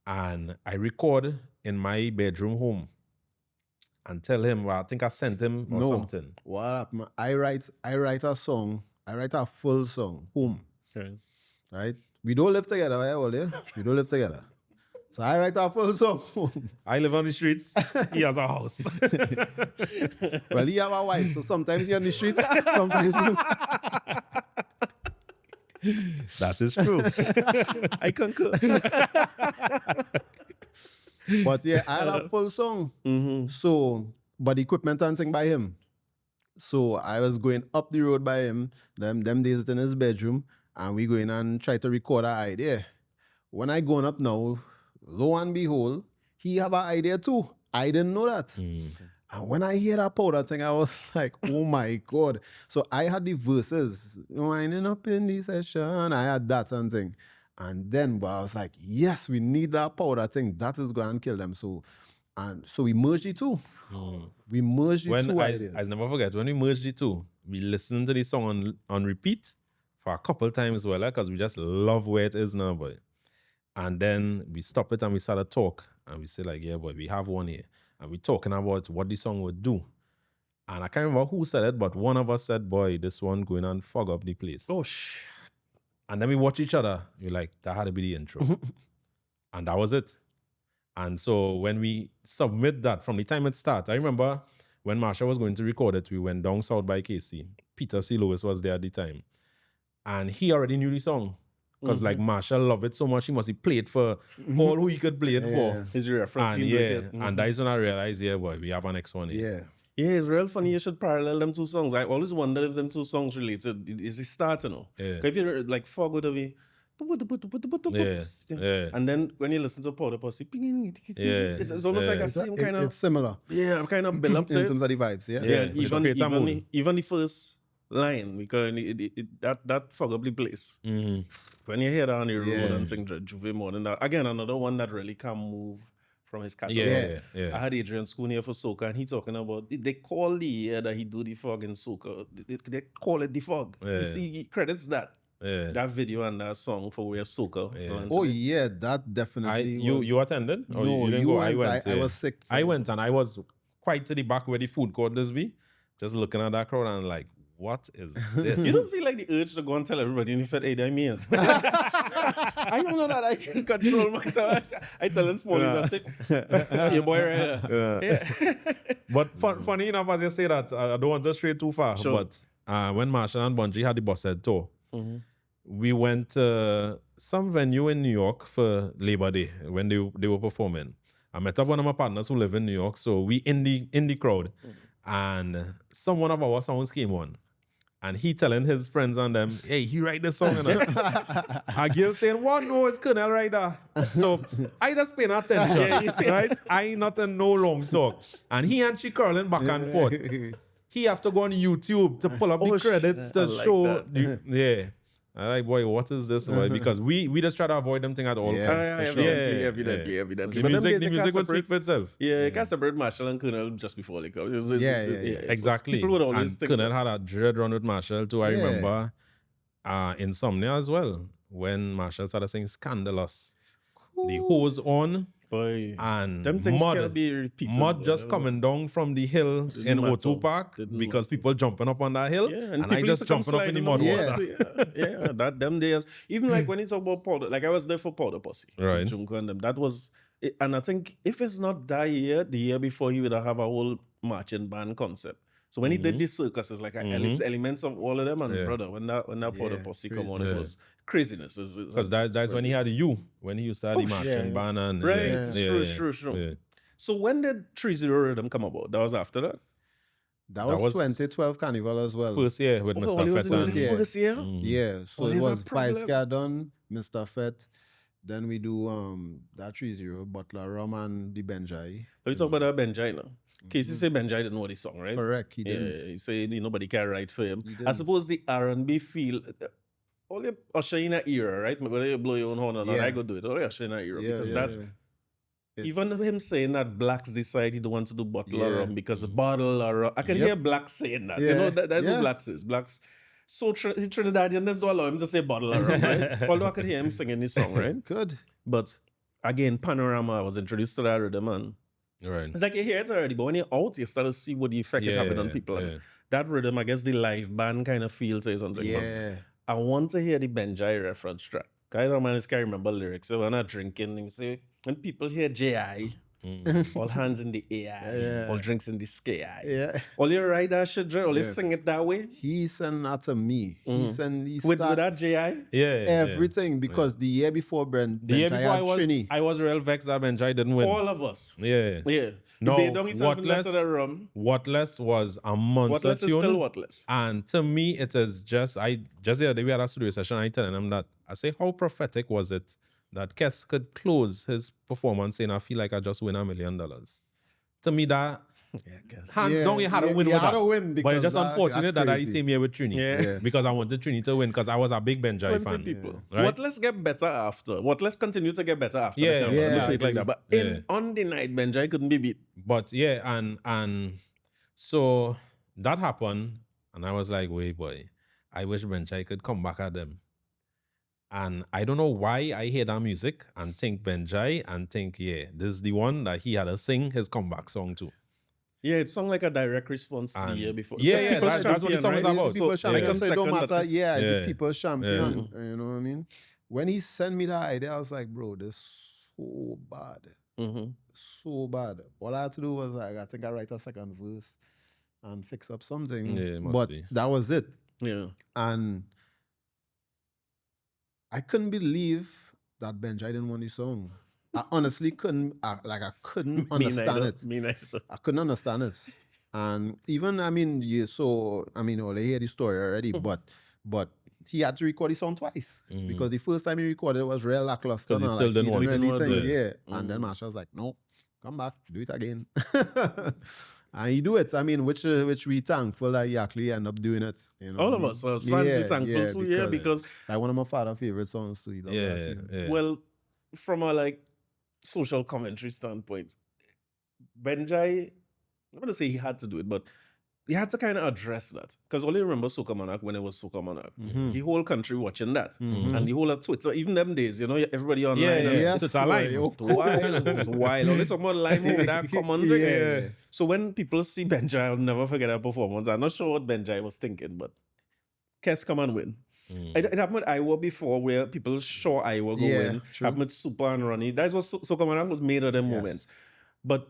And I record in my bedroom home and tell him, well, I think I sent him or something. What happened? I write a song. I write a full song, home. Right? We don't live together, right, Ole? We don't live together. So I write a full song. I live on the streets. He has a house. Well, he have a wife, so sometimes he on the streets, sometimes That is true. I concur. But yeah, I had a full song. So, but the equipment and thing by him. So I was going up the road by him, them days in his bedroom, and we going and try to record an idea. When I going up now, lo and behold, he have an idea too. I didn't know that. And when I hear that powder thing, I was like, oh my God. So I had the verses, winding up in the session. I had that and thing. And then I was like, yes, we need that powder thing. That is going to kill them. So we merged the two. We merged the two ideas. I never forget, when we merged the two, we listened to the song on repeat for a couple times, well, because we just love where it is now, boy. And then we stop it and we start to talk. And we say like, yeah, boy, we have one here. And we're talking about what the song would do. And I can't remember who said it, but one of us said, boy, this one going and fog up the place. Oh, shit. And then we watch each other. We're like, that had to be the intro. And that was it. And so when we submit that, from the time it starts, I remember when Marsha was going to record it, we went down south by KC. Peter C. Lewis was there at the time. And he already knew the song. Because like Marsha loved it so much, he must have played for all who he could play it for. His reference. And and that is when I realized, yeah, boy, we have an next one here. Yeah, it's real funny you should parallel them two songs. I always wonder if them two songs related. Is it start, you know? Yeah. If you like fog would be and then when you listen to Powder Posse, it's almost like a same kind of it's similar. Yeah, kind of build up to in it. terms of the vibes, yeah. Yeah, even the first line, because that fog up the place. When you hear that on the road and sing Juve more than that. Again, another one that really can move from his catalog. Yeah. I had Adrian Schoon here for soca, and he talking about they call the year that he do the fog in soca. They call it the fog. Yeah. You see, he credits that. Yeah. That video and that song for where soca. Yeah. Oh yeah, that definitely. You attended? Or No, you didn't you go? went. I yeah. was sick. I went and I was quite to the back where the food court is be, just looking at that crowd and like, what is this? You don't feel like the urge to go and tell everybody in the Fete, hey, they're me. I don't know that I can control myself. I tell them smallies, I say, your boy right there. Yeah. But funny enough, as you say that, I don't want to stray too far, Sure. but when Marshall and Bungie had the Bosshead tour, we went to some venue in New York for Labor Day when they were performing. I met up one of my partners who live in New York, so we in the crowd, and some one of our songs came on. And he telling his friends and them, hey, he write this song. And a girl saying, what? No, it's Colonel Ryder. So I just paying attention, right? I ain't not in no long talk. And he and she curling back and forth. He have to go on YouTube to pull up the credits to show. Yeah. I'm like, boy, what is this? Boy? Because we just try to avoid them thing at all costs. Evidently. The music would speak for itself. Yeah, you can't separate Marshall and Colonel just before they come. Exactly. People would always and think Colonel that. had a dread run with Marshall too. I remember Insomnia as well. When Marshall started saying Scandalous. The hose on. Boy, and them things can't be repeated. Mud just coming down from the hill in O2 Park because people jumping up on that hill, and I just jumping up in the mud water. Yeah, that them days. Even like when you talk about Powder, like I was there for Powder Posse, right? Junko and them. That was, and I think if it's not that year, the year before, he would have a whole marching band concept. So when he did this circus, it's like elements of all of them. And brother, when that Powder Posse come on, it was craziness. Because that's when he had when he used to have the marching band. And, right, it's true. Yeah. So when did 30 Rhythm come about? That was after that? That was 2012 Carnival as well. First year with Mr. Fete. First year? Yeah, so it was 5 Scare done, Mr. Fete. Then we do that 30, Butler Rum and the Benjai. Let me talk about that Benjai now. Casey say Benjai didn't know the song, right? Correct, he didn't. Yeah, he said nobody can write for him. I suppose the R&B feel, only usher in an era, right? Whether you blow your own horn or not, I go do it. Only usher in an era because even him saying that blacks decide he don't want to do bottle or rum because the bottle or rum. I can hear blacks saying that. You know, that's what blacks is. Blacks. So Trinidadian, let's don't allow him to say bottle or rum, right? Although I could hear him singing this song, right? Good. But again, Panorama, I was introduced to that rhythm, and right. It's like you hear it already, but when you're out, you start to see what the effect it having on people. And that rhythm, I guess the live band kind of feel to something. Yeah. I want to hear the Benjai reference track. I don't man, I can't remember lyrics. So when I'm drinking, you say, when people hear J.I., all hands in the air, all drinks in the sky. All you write that shit, all you sing it that way. He sent that to me. He with that J.I.? Everything, because the year before Benjai I was real vexed that Benjai didn't win. All of us. Yeah. No, Whatless was a monster Whatless is still Whatless. And to me, it is just the other day we had a studio session, I telling him that, I say, how prophetic was it that Kes could close his performance saying, I feel like I just win $1 million. To me, that Yeah, I guess. Hands Yeah, down, you had to win you with had that. to win but because it's just that unfortunate that I crazy. same here with Trini. Yeah. Because I wanted Trini to win because I was a big Benjai 20 fan. people. Right? What let's get better after? What let's continue to get better after? Yeah, the yeah, Let me I say it like agree. that. But on the night, Benjai couldn't be beat. But yeah, and so that happened, and I was like, wait, boy, I wish Benjai could come back at them. And I don't know why I hear that music and think Benjai and think, yeah, this is the one that he had to sing his comeback song to. Yeah, it sounded like a direct response to the year before. Yeah, Just yeah, People's that's what the Champion, song was right? about. People So, champion, like, so it don't second, matter. Yeah, it's Yeah. the people's champion. You know what I mean? When he sent me that idea, I was like, bro, this is so bad. Mm-hmm. So bad. All I had to do was like, I think I write a second verse and fix up something. Yeah, it must but be. that was it. Yeah. And I couldn't believe that Benjai didn't want the song. I honestly couldn't, I couldn't understand it. Me neither. I couldn't understand it. And even, I mean, all I hear the story already, but he had to record the song twice because the first time he recorded it was real lackluster. 'Cause he and, still didn't want really it. think, Yeah. And then Marsha was like, no, come back, do it again. And he do it. I mean, which we thankful that he actually end up doing it. You know All what of I mean? us are fans we thankful to, because like one of my father's favorite songs too. He loved that Yeah, too. yeah. well, from a like social commentary standpoint, Benjai, I'm gonna say he had to do it, but he had to kind of address that. Because only remember Soca Monarch when it was Soca Monarch. The whole country watching that. And the whole of Twitter, even them days, everybody online. Yeah, and- Yes, it's a line. It's wild. It's wild. Only talking about line with that common thing. Yeah. So when people see Benjai, I'll never forget that performance. I'm not sure what Benjai was thinking, but Kes come and win. It happened with Iowa before where people sure Iowa go Yeah, win. true. Happened with Super and Ronnie. That's what Soca Monarch was made of them moments. But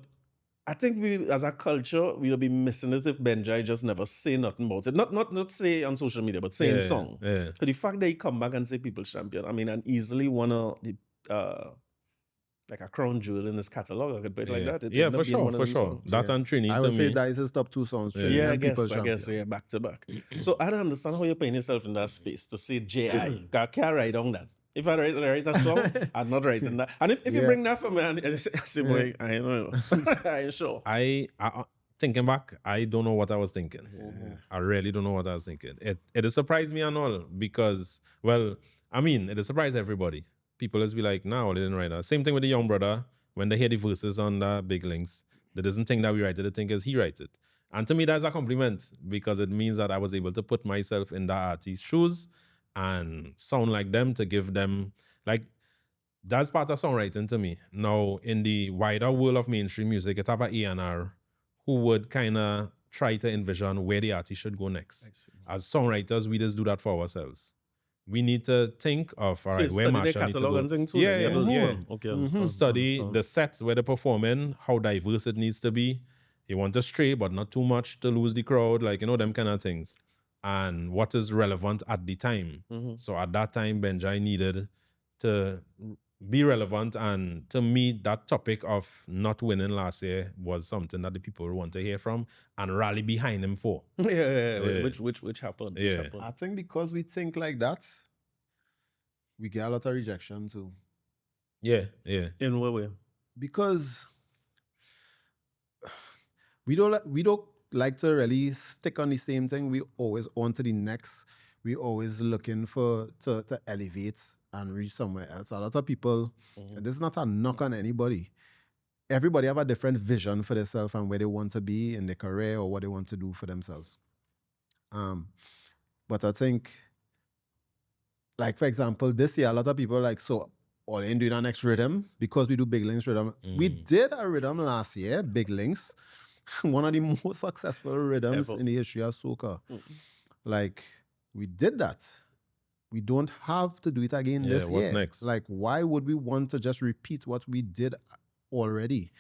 I think we, as a culture, we'll be missing it if Benjai just never say nothing about it. Not say on social media, but say in song. Yeah. So the fact that he come back and say People's Champion, I mean, and easily one of the like a crown jewel in his catalog, I could put it like that. It Yeah, ended for up being sure, one of for these sure. songs. That and Trini I to would say me. that is his top two songs. Trini Yeah, and People's I guess, Champion. yeah, back to back. So I don't understand how you're putting yourself in that space to say J.I. I can't write on that. If I write a song, I'm not writing that. And if you bring that for me, and I say, boy, I ain't know. I ain't sure. I thinking back, I don't know what I was thinking. I really don't know what I was thinking. It surprised me and all because, well, I mean, it surprised everybody. People just be like, no, they didn't write that. Same thing with the young brother. When they hear the verses on the big links, they doesn't think that we write it, they think it's he write it. And to me, that's a compliment because it means that I was able to put myself in that artist's shoes and sound like them to give them, like, that's part of songwriting to me. Now, in the wider world of mainstream music, it have an A&R who would kind of try to envision where the artist should go next. As songwriters, we just do that for ourselves. We need to think of, all right, where Marsha needs to catalog go. and thing too. Yeah, then, yeah. Okay, understand, Study understand. the sets where they're performing, how diverse it needs to be. You want to stray, but not too much to lose the crowd, like, them kind of things. And what is relevant at the time. So at that time, Benjai needed to be relevant, and to me, that topic of not winning last year was something that the people want to hear from and rally behind him for. Yeah. Which happened. Yeah. Which happened. I think because we think like that, we get a lot of rejection too. Yeah. In what way? Because we don't like to really stick on the same thing. We always on to the next. We always looking to elevate and reach somewhere else. A lot of people, and this is not a knock on anybody. Everybody have a different vision for themselves and where they want to be in their career or what they want to do for themselves. But I think, like, for example, this year, a lot of people are like, so all in doing our next Riddim because we do Big Links Riddim. We did a Riddim last year, Big Links, one of the most successful rhythms in the history of soca. Like, we did that. We don't have to do it again this year. What's next? Like, why would we want to just repeat what we did already?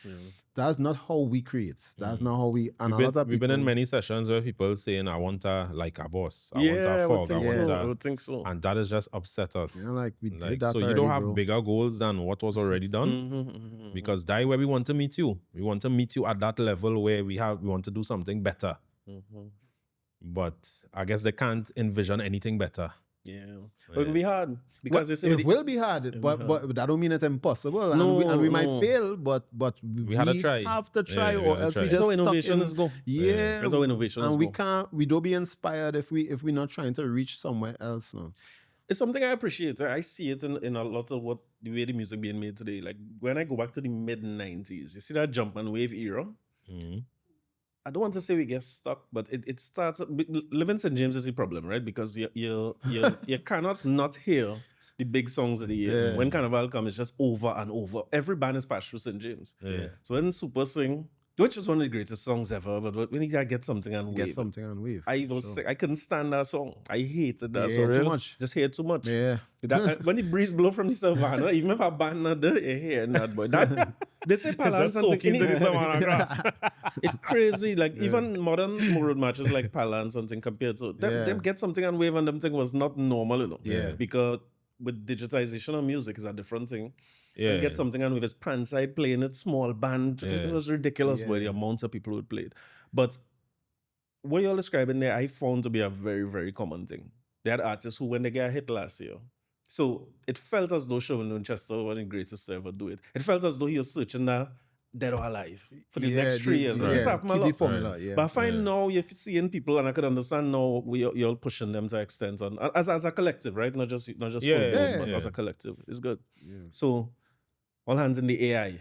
That's not how we create. That's not how we. And We've been in many sessions where people saying, I want a like a boss. I want a fog. I would think so. And that has just upset us. Yeah, like we did that so already, you don't have bro. bigger goals than what was already done. Because that's where we want to meet you. We want to meet you at that level where we want to do something better. But I guess they can't envision anything better. Yeah. But it'll be hard because it will be hard, but that don't mean it's impossible. And we might fail, but we had to try. have to try, Yeah, we or had to else try. we That's just how stuck innovation in, is go. Yeah, That's how innovation is and we go. can't. We don't be inspired if we're not trying to reach somewhere else. No. It's something I appreciate. I see it in a lot of the way the music being made today. Like when I go back to the mid-90s, you see that jump and wave era? Mhm. I don't want to say we get stuck, but it starts. Living St. James is the problem, right? Because you cannot not hear the big songs of the year. Yeah. When Carnival comes, it's just over and over. Every band is passed through St. James. Yeah. So when Super sing, which is one of the greatest songs ever, but when you gotta get something and Get wave, something and wave. I couldn't stand that song. I hated that Yeah, song. too much. Just hear it too much. Yeah. When the breeze blow from the savannah, even if a band not there, you hear that boy. That they say Palance Just and soaking thing. to the savannah grass. It's crazy. Like even modern road matches like Palance and thing compared to them get something and wave and them thing was not normal, you know. Yeah. Because with digitization of music is a different thing. Yeah. You get something and with his Panside playing it, small band. Yeah. It was ridiculous boy, the amount of people who would play it. But what you're describing there, I found to be a very, very common thing. They had artists who, when they got hit last year, so it felt as though Sherwin Winchester was the greatest to ever do it. It felt as though he was searching that dead or alive for the next 3 years. It just happened a keep the lot. formula, yeah. But I find now you're seeing people, and I could understand now you're pushing them to extent on as a collective, right? Not just Yeah, full yeah, blown, but yeah. as a collective. It's good. Yeah. So all hands in the AI.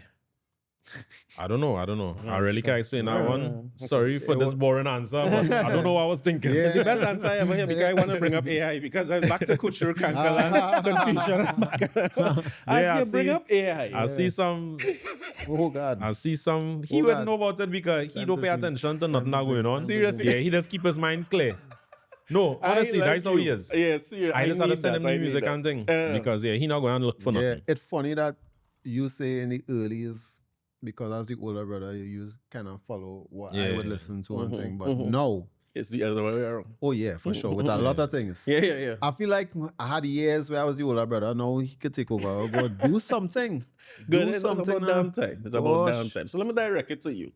I don't know. I really can't explain that one. Sorry for It this was- boring answer, but I don't know what I was thinking. It's the best answer I ever hear because I want to bring up AI because I'm back to cultural Kankalan confusion. Yeah, I Bring see. up AI. I see some. Oh God. I see some. He Oh, wouldn't God. know about it because he don't pay attention to nothing that going on. Seriously? Yeah, he just keep his mind clear. No, honestly, that's how he is. Yeah, seriously. I just understand him the music and thing because he not going to look for Yeah, nothing. it's funny that you say in the earlies, because as the older brother, you kind of follow what I would Yeah. listen to and thing. But no. It's the other way around. Oh yeah, for sure. With a lot of things. Yeah. I feel like I had years where I was the older brother. Now he could take over. But do something. Good. Do It's something about now. damn time. It's about Gosh. damn time. So let me direct it to you.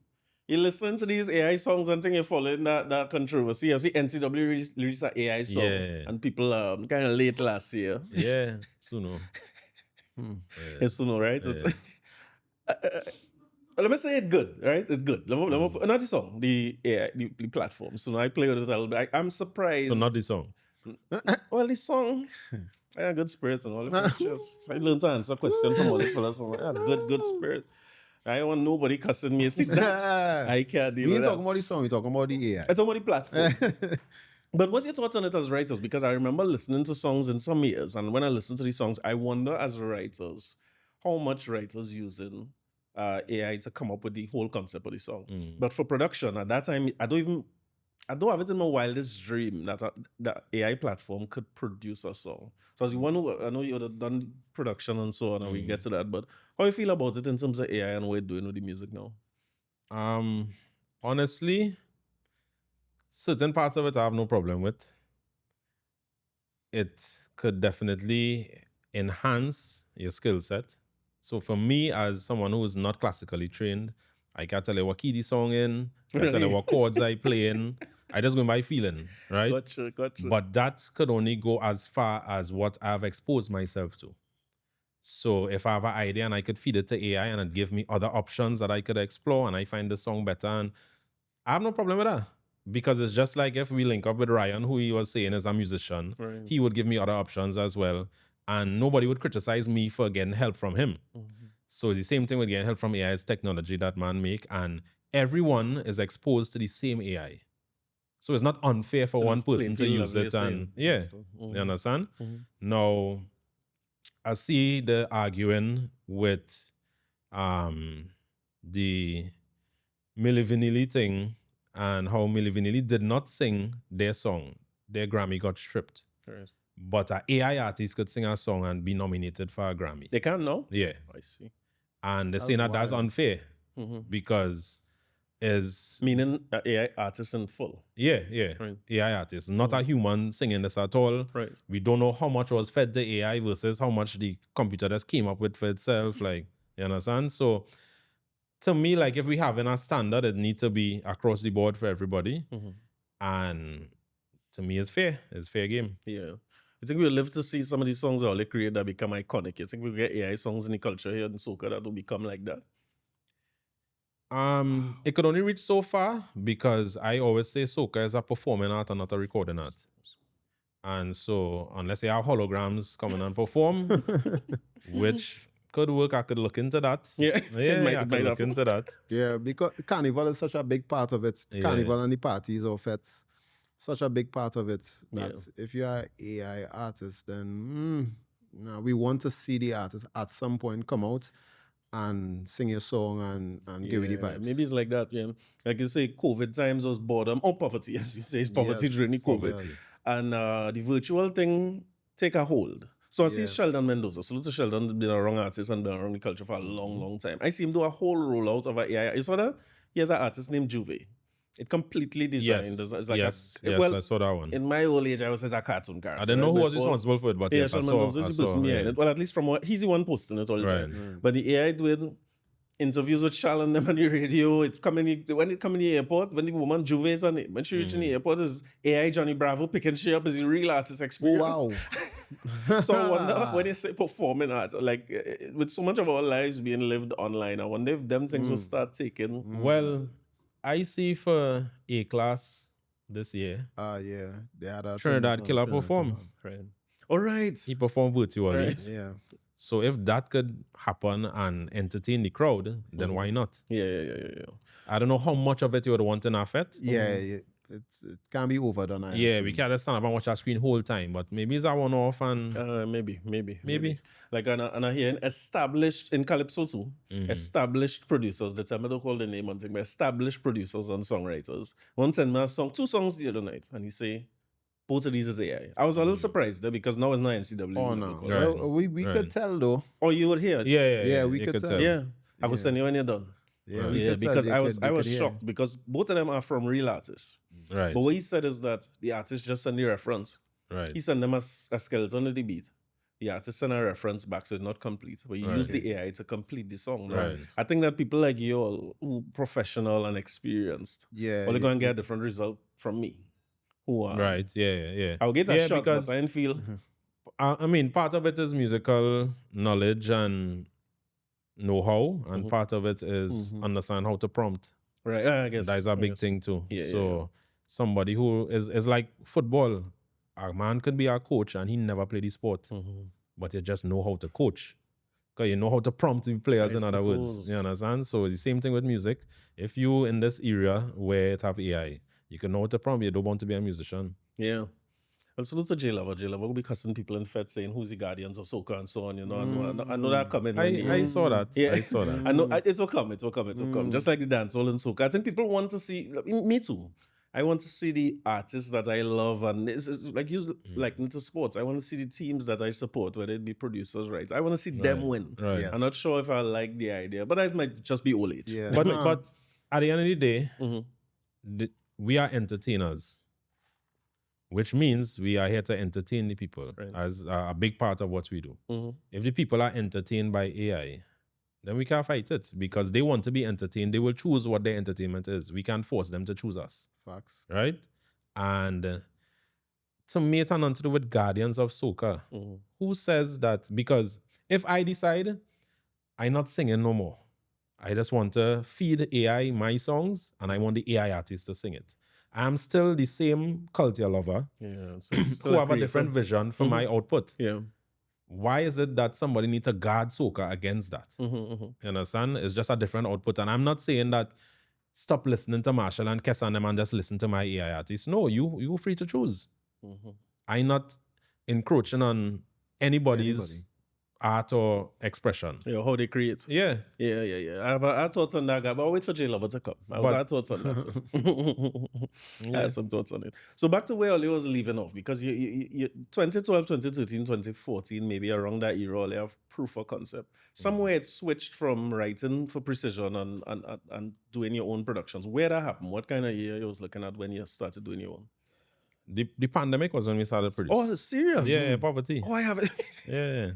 You listen to these AI songs and think you're following that controversy. You see NCW released an AI song Yeah. and people kind of late last year. Yeah, Suno. It's to know, right? It's- let me say it good, right? It's good. Let me, not the song, the AI, the platform. So I play with it a little bit. I'm surprised. So not the song. Well, this song, I had good spirits and all. Just, I learned to answer questions from all the fellas. So I had good spirit. I don't want nobody cussing me. See that? I can't deal We with ain't that. talking about the song, we talking about the AI. It's on the platform. But what's your thoughts on it as writers? Because I remember listening to songs in some years, and when I listen to these songs, I wonder as writers, how much writers using AI to come up with the whole concept of the song. But for production, at that time, I don't have it in my wildest dream that that AI platform could produce a song. So as you want to, I know you would have done production and so on, and we get to that. But how you feel about it in terms of AI and what you're doing with the music now? Honestly, certain parts of it I have no problem with. It could definitely enhance your skill set. So for me, as someone who is not classically trained, I can tell you what key the song in, I can tell you what chords I play in. I just go by feeling, right? Gotcha. But that could only go as far as what I've exposed myself to. So if I have an idea and I could feed it to AI and it give me other options that I could explore and I find the song better, and I have no problem with that. Because it's just like if we link up with Ryan, who he was saying is a musician, Right. he would give me other options as well. And nobody would criticize me for getting help from him. So it's the same thing with getting help from AI. It's technology that man make, and everyone is exposed to the same AI. So it's not unfair for So one plain person to field use level, it. you're And saying. yeah, Understand. you understand? Now, I see the arguing with the Milli Vanilli thing and how Milli Vanilli did not sing their song. Their Grammy got stripped. Right. But an AI artist could sing a song and be nominated for a Grammy. They can now? Yeah. I see. And they're saying that that's wild. unfair because is Meaning AI artists in full. yeah. Right. AI artist, not a human singing this at all. Right. We don't know how much was fed to AI versus how much the computer just came up with for itself. Like, you understand? So to me, like if we having a standard, it need to be across the board for everybody. And to me, it's fair. It's fair game. Yeah. You think we'll live to see some of these songs that they create that become iconic? You think we'll get AI songs in the culture here in soca that will become like that? It could only reach so far because I always say soca is a performing art and not a recording art. And so unless you have holograms coming and perform, which could work, I could look into that. Yeah, I could look into that. Yeah, because carnival is such a big part of it. Carnival and the parties or fetes, such a big part of it. That if you are AI artist, then we want to see the artist at some point come out and sing your song and give you the vibes. Maybe it's like that, yeah. Like you say, COVID times was boredom or poverty, as you say, it's poverty during COVID. Yes. And the virtual thing take a hold. So I see Sheldon Mendoza. Salute to Sheldon, been a wrong artist and been around the culture for a long, long time. I see him do a whole rollout of AI. You saw that? He has an artist named Juve. It completely designed. Yes, It's like yes, well, I saw that one. in my old age, I was as a cartoon character. I didn't know who right? was responsible for it, but yes, I Sheldon saw. Mendoza is the person behind it. Well, at least from what he's the one posting it all the time. But the AI doing interviews with Shal and them on the radio. It's coming when it come in the airport, when the woman Juve is on it, when she reach in the airport, is AI Johnny Bravo picking she up as the real artist experience. Wow. So I wonder when they say performing art, like with so much of our lives being lived online, I wonder if them things will start taking. Well, I see for A class this year, Yeah. They had a Trinidad Killer perform. Right. All right. He performed virtually. Right. Yeah. So if that could happen and entertain the crowd, then why not? Yeah. I don't know how much of it you would want in a fete. Yeah, it can be overdone. I Yeah, assume. we can't just stand up and watch our screen whole time, but maybe it's a one-off and Maybe. Like, and I hear established in Calypso too, established producers, the time I don't call the name on thing, but established producers and songwriters. One sent me a song, 2 songs the other night, and he say, both of these is AI. I was a little surprised there because now it's not NCW. Oh no. Right. Well, we could tell though. Oh, you would hear it? Yeah, we you could tell. Yeah. I will send you when you're done. Yeah, Yeah, because I was shocked because both of them are from real artists. Right. But what he said is that the artist just send the reference. Right. He sent them a skeleton of the beat. The artist send a reference back, so it's not complete. But you use the AI to complete the song. Right. I think that people like you all, who professional and experienced, Yeah. only going to get a different result from me. Who are Right. Yeah. I'll get a shot because but I didn't feel. I mean, part of it is musical knowledge and know-how, and part of it is understand how to prompt. Right. I guess That is a big thing too. Yeah, so somebody who is like football, a man could be a coach and he never played the sport, but you just know how to coach. Because you know how to prompt the players, in other words. You understand? So it's the same thing with music. If you in this area where it have AI, you can know how to prompt. You don't want to be a musician. Yeah. And salute to J-Lover. J-Lover will be cussing people in Fete saying who's the guardians of soca and so on. You know, I know that coming. I saw that. Yeah. I saw that. I know it will come. It will come. Just like the dancehall and soca. I think people want to see. Me too. I want to see the artists that I love, and it's like you like into sports. I want to see the teams that I support, whether it be producers, right? I want to see them win. Right. Yes. I'm not sure if I like the idea, but that might just be old age. Yeah. But at the end of the day, we are entertainers, which means we are here to entertain the people as a big part of what we do. If the people are entertained by AI, then we can't fight it because they want to be entertained. They will choose what their entertainment is. We can't force them to choose us. Facts. Right? And to me, it's nothing to do with guardians of soca. Who says that? Because if I decide I'm not singing no more, I just want to feed AI my songs and I want the AI artist to sing it. I'm still the same culture lover who have a different vision for my output. Yeah. Why is it that somebody needs to guard soca against that? You understand? It's just a different output. And I'm not saying that stop listening to Marshall and Kessa and them and just listen to my AI artists. No, you're free to choose. I'm not encroaching on anybody's art or expression. Yeah, how they create. Yeah. I have thoughts on that guy, but I'll wait for J-Lover to come. I have thoughts on that. I have some thoughts on it. So back to where Oli was leaving off, because you 2012, 2013, 2014, maybe around that era, Oli have proof of concept. Somewhere it switched from writing for precision and doing your own productions. Where that happened? What kind of year you was looking at when you started doing your own? The pandemic was when we started producing. Oh, serious? Yeah, poverty. Oh, I have it. Yeah.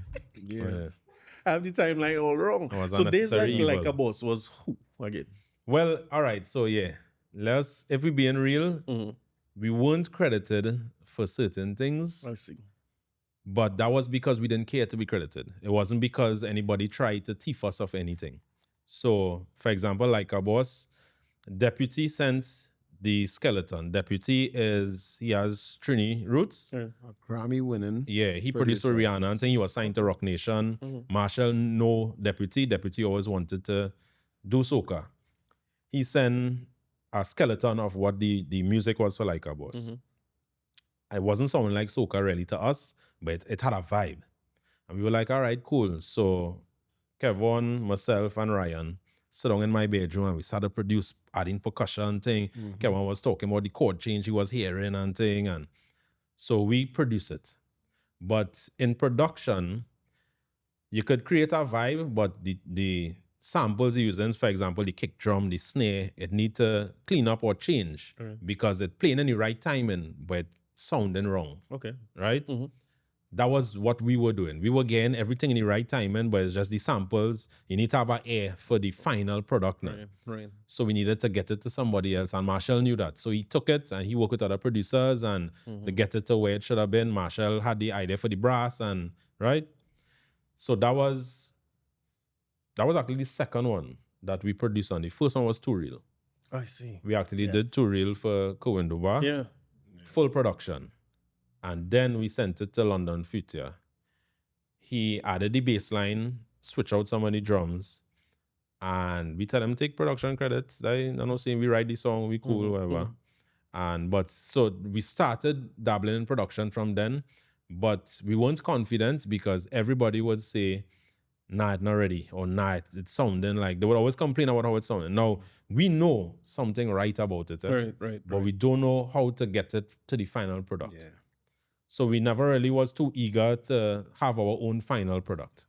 I have the timeline all wrong. So days like a boss was who again? Well, all right. So yeah, if we being real, we weren't credited for certain things. I see. But that was because we didn't care to be credited. It wasn't because anybody tried to thief us of anything. So, for example, like our boss, Deputy sent the skeleton. Deputy he has Trini roots. A Grammy winning. Yeah, he produced for Rihanna. I think he was signed to Rock Nation. Marshall know Deputy. Deputy always wanted to do soca. He sent a skeleton of what the music was for Like a Boss. It wasn't sounding like soca really to us, but it had a vibe. And we were like, all right, cool. So Kevon, myself, and Ryan sit down in my bedroom and we started produce, adding percussion thing. Kevon was talking about the chord change he was hearing and thing. And so we produce it. But in production, you could create a vibe, but the samples you're using, for example, the kick drum, the snare, it need to clean up or change because it playing in the right timing, but sounding wrong. Okay. Right? That was what we were doing. We were getting everything in the right timing, but it's just the samples. You need to have an ear for the final product now. Right. So we needed to get it to somebody else, and Marshall knew that. So he took it and he worked with other producers and to get it to where it should have been. Marshall had the idea for the brass and right. So that was actually the second one that we produced on. The first one was Too Real. I see. We actually did Too Real for Kowindoba. Yeah. Full production. And then we sent it to London Future. He added the bass line, switch out some of the drums, and we tell him take production credits. I'm not saying we write the song, we cool, whatever. But so we started dabbling in production from then, but we weren't confident because everybody would say, nah, it's not ready, or nah, it's sounding like, they would always complain about how it's sounding. Now, we know something right about it, but we don't know how to get it to the final product. Yeah. So we never really was too eager to have our own final product.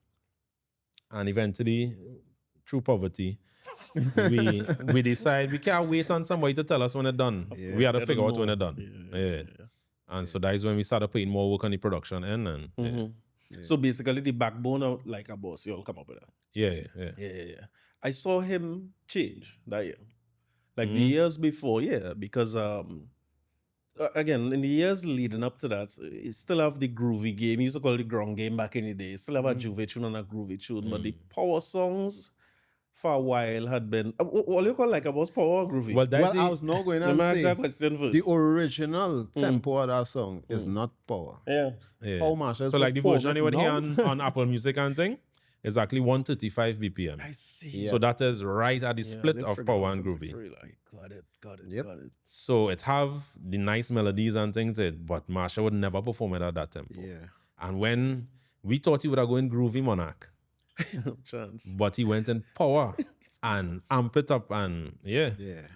And eventually, through poverty, we decide we can't wait on somebody to tell us when it's done. We had to figure out when it's done. Yeah. And so that is when we started putting more work on the production end. And So basically the backbone of Like a Boss, you all come up with that. Yeah. I saw him change that year. Like the years before, because again, in the years leading up to that, you still have the groovy game. You used to call it the ground game back in the day. You still have a Juve tune and a groovy tune. But the power songs for a while had been... what do you call Like a Boss, power or groovy? Well, I was not going to Let me ask say that question first. the original tempo of that song is not power. Yeah. How much? So like the version you would hear on Apple Music and thing is actually 135 BPM. I see. So that is right at the split of power and groovy. Got it. So it have the nice melodies and things, but Marsha would never perform it at that tempo. Yeah. And when we thought he would have gone groovy Monarch, No chance. but he went in power and amp it up and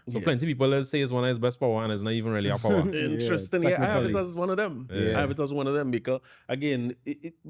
So plenty of people say it's one of his best power and it's not even really a power. Interesting. I have it as one of them. I have it as one of them because again,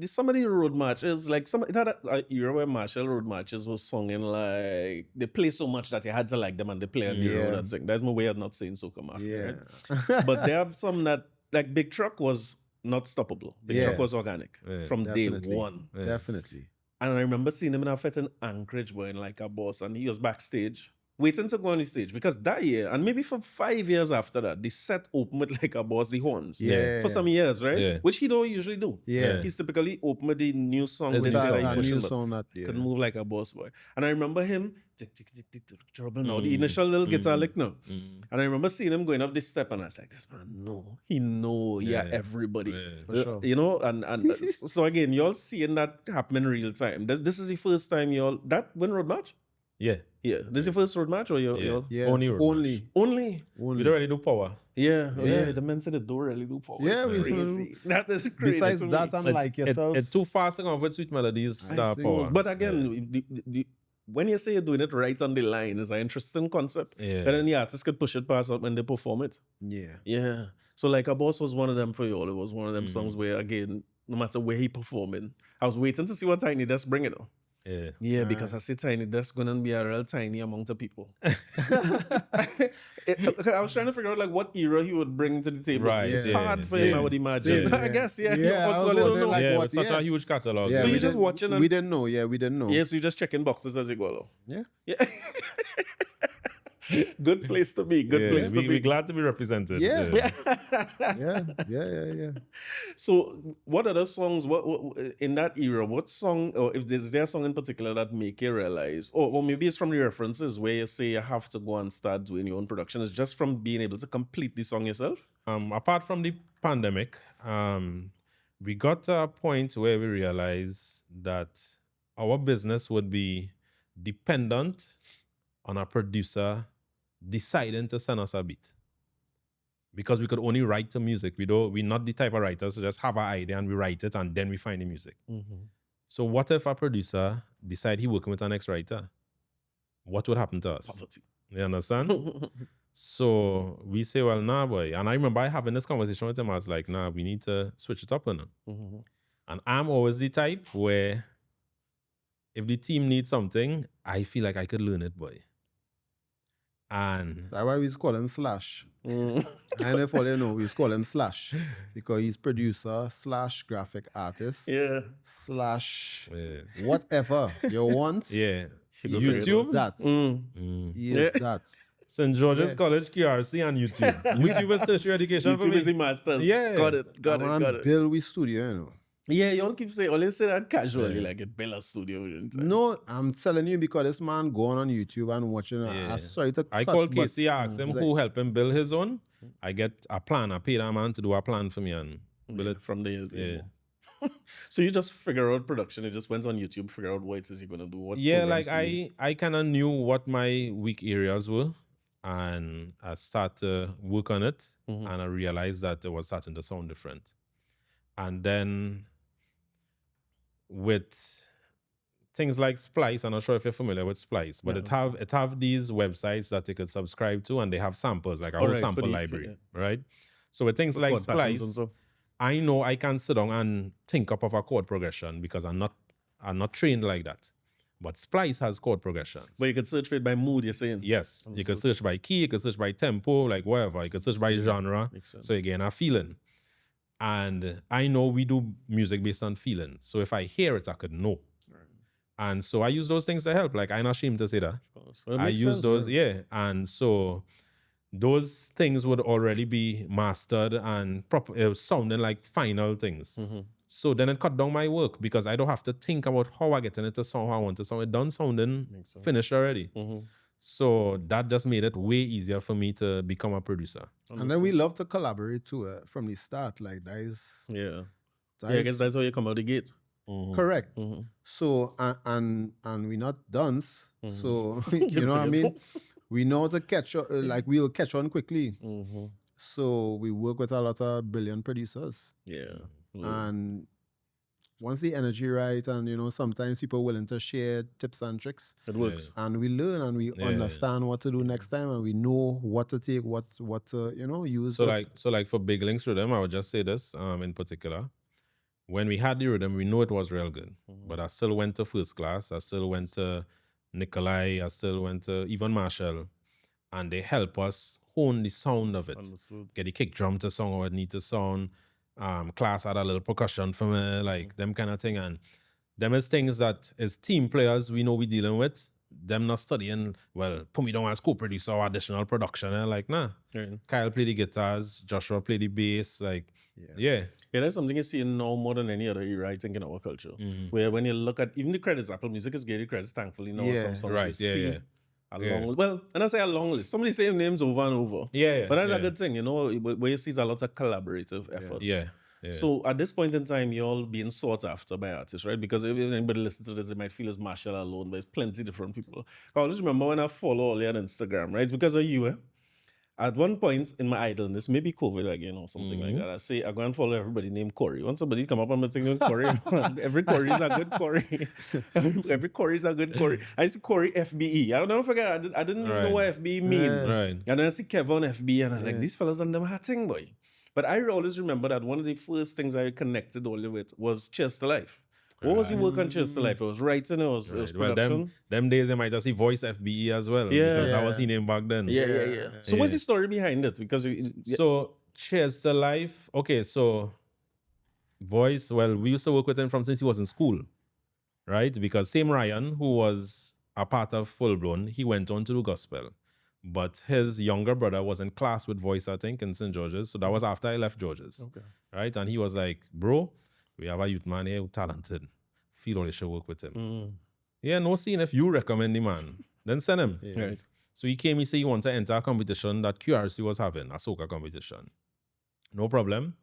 some of the road matches, like it had an era where Marshall road matches was sung in like they play so much that you had to like them and they play on the road and thing. That's my way of not saying soca mafia. Right? But they have some that like Big Truck was not stoppable. Big Truck was organic from day one. Definitely. And I remember seeing him in a Fete in Anchorage going Like a Boss, and he was backstage waiting to go on the stage because that year, and maybe for 5 years after that, the set opened with Like a Boss, the horns. For some years, right? Which he don't usually do. He's typically open with the new song. It's a new song that could move like a boss boy. And I remember him, tick, tick, tick, tick, tick, trouble now, the initial little guitar lick now. And I remember seeing him going up this step, and I was like, this man, everybody. For sure. You know, and so again, y'all seeing that happen in real time. This is the first time y'all, that win road match? Yeah. This is your first road match or y'all? Only road match. Only? We don't really do power. The men said they don't really do power. Yeah, it's crazy. That is crazy. Besides that, unlike yourself. It's too fast to come up with sweet melodies. That power. But again, when you say you're doing it right on the line, it's an interesting concept. Yeah. But then the artists could push it past out when they perform it. Yeah. So Like a Boss was one of them for y'all. It was one of them songs where, again, no matter where he performing, I was waiting to see what Tiny Desk bring it on. Yeah, because I see Tiny Desk going to be a real tiny amount of people. I was trying to figure out like what era he would bring to the table. Right. It's hard for him, I would imagine. I guess, I was wondering, like, what, such a huge catalog. So you're just watching. We didn't know. We didn't know. Yeah, so you're just checking boxes as you go along. Yeah. Good place to be. Good place to We're be. glad to be represented. Yeah. Yeah. So, what other songs? What in that era? What song, or if there's there a song in particular that make you realize, or maybe it's from the references where you say you have to go and start doing your own production. It's just from being able to complete the song yourself. Apart from the pandemic, we got to a point where we realized that our business would be dependent on a producer deciding to send us a beat. Because we could only write the music. We're not the type of writers who just have an idea and we write it and then we find the music. So what if a producer decide he working with an ex-writer? What would happen to us? Poverty. You understand? So we say, well, nah, boy. And I remember having this conversation with him. I was like, nah, we need to switch it up on him. And I'm always the type where if the team needs something, I feel like I could learn it, boy. And That's why we call him Slash. I don't know if all you know, we call him Slash because he's producer / graphic artist / whatever you want. yeah, YouTube that. He is that. St. George's College, QRC, and YouTube. YouTube is tertiary education for YouTube me. is the masters. Yeah. Got it. Bill we studio, you know. Yeah, you all keep saying, always say that casually, like a Bella studio. No, I'm telling you because this man going on YouTube and watching. Yeah. I'm sorry to I cut, call but Casey, I ask him who help him build his own. I get a plan. I pay that man to do a plan for me and build it. From there. Yeah. So you just figure out production. You just went on YouTube, figure out what it is you're gonna do. What Yeah, like programs to use. I kind of knew what my weak areas were, and I started to work on it, and I realized that it was starting to sound different. And then with things like Splice, I'm not sure if you're familiar with Splice, but it have these websites that you could subscribe to, and they have samples, like a whole sample library, right? So with things like Splice, I know I can sit down and think up of a chord progression because I'm not trained like that. But Splice has chord progressions. But you could search for it by mood, you're saying? Yes. You could search by key, you could search by tempo, like whatever. You could search by genre. So you gain a feeling. And I know we do music based on feeling. So if I hear it, I could know. Right. And so I use those things to help. Like, I'm not ashamed to say that. Of course. Well, I use those, And so those things would already be mastered and sounding like final things. So then it cut down my work because I don't have to think about how I get in it to sound how I want to sound. It done sounding finished already. So that just made it way easier for me to become a producer. And then we love to collaborate too from the start. Like that is I guess that's how you come out the gate. Correct. So and we're not dunce. So you know what I mean? We know how to catch up, like we'll catch on quickly. So we work with a lot of brilliant producers. Yeah. And once the energy right, and sometimes people willing to share tips and tricks. It works. And we learn and we understand what to do next time, and we know what to take, what to use. So like for Big Links Riddim, I would just say this in particular. When we had the rhythm, we know it was real good. But I still went to First Class, I still went to Nikolai, I still went to even Marshall, and they help us hone the sound of it. Understood. Get the kick drum to sound how it need to sound. Class had a little percussion for me, like them kind of thing. And them is things that as team players we know we dealing with. Them not studying, well, put me down as co-producer or additional production. And like, nah. Kyle play the guitars, Joshua play the bass, like, yeah, that's something you see now more than any other era, I think, in our culture. Where when you look at, even the credits, Apple Music is getting credits, thankfully, now. Some songs a long, well, and I say a long list. Somebody say names over and over. But that's a good thing, where you see a lot of collaborative efforts. Yeah. So at this point in time, you're all being sought after by artists, right? Because if anybody listens to this, they might feel it's Marshall alone, but it's plenty different people. I always remember when I follow all on Instagram, right? It's because of you, At one point in my idleness, maybe COVID again or something like that, I say, I go and follow everybody named Kory. Once somebody come up and say named Kory, every Kory is a good Kory. Every Kory is a good Kory. I see Kory FBE. I don't forget, I didn't even know what FBE mean. And then I see Kevon FBE, and I'm like, these fellas and them are thing, boy. But I always remember that one of the first things I connected all with was Cheers to Life. What was your work on Cheers to Life? It was writing, it was production. Well, them days they might just see Voice FBE as well. Because that was his name back then. So what's the story behind it? Because so Cheers to Life. Okay, so Voice, well, we used to work with him from since he was in school, right? Because same Ryan, who was a part of Full Blown, he went on to do gospel. But his younger brother was in class with voice, I think, in St. George's. So that was after I left George's. Okay. Right? And he was like, bro, we have a youth man here who's talented. Feel all you should work with him. Yeah, no scene if you recommend the man. Then send him. Right. So he came, he said he wanted to enter a competition that QRC was having, a soca competition. No problem.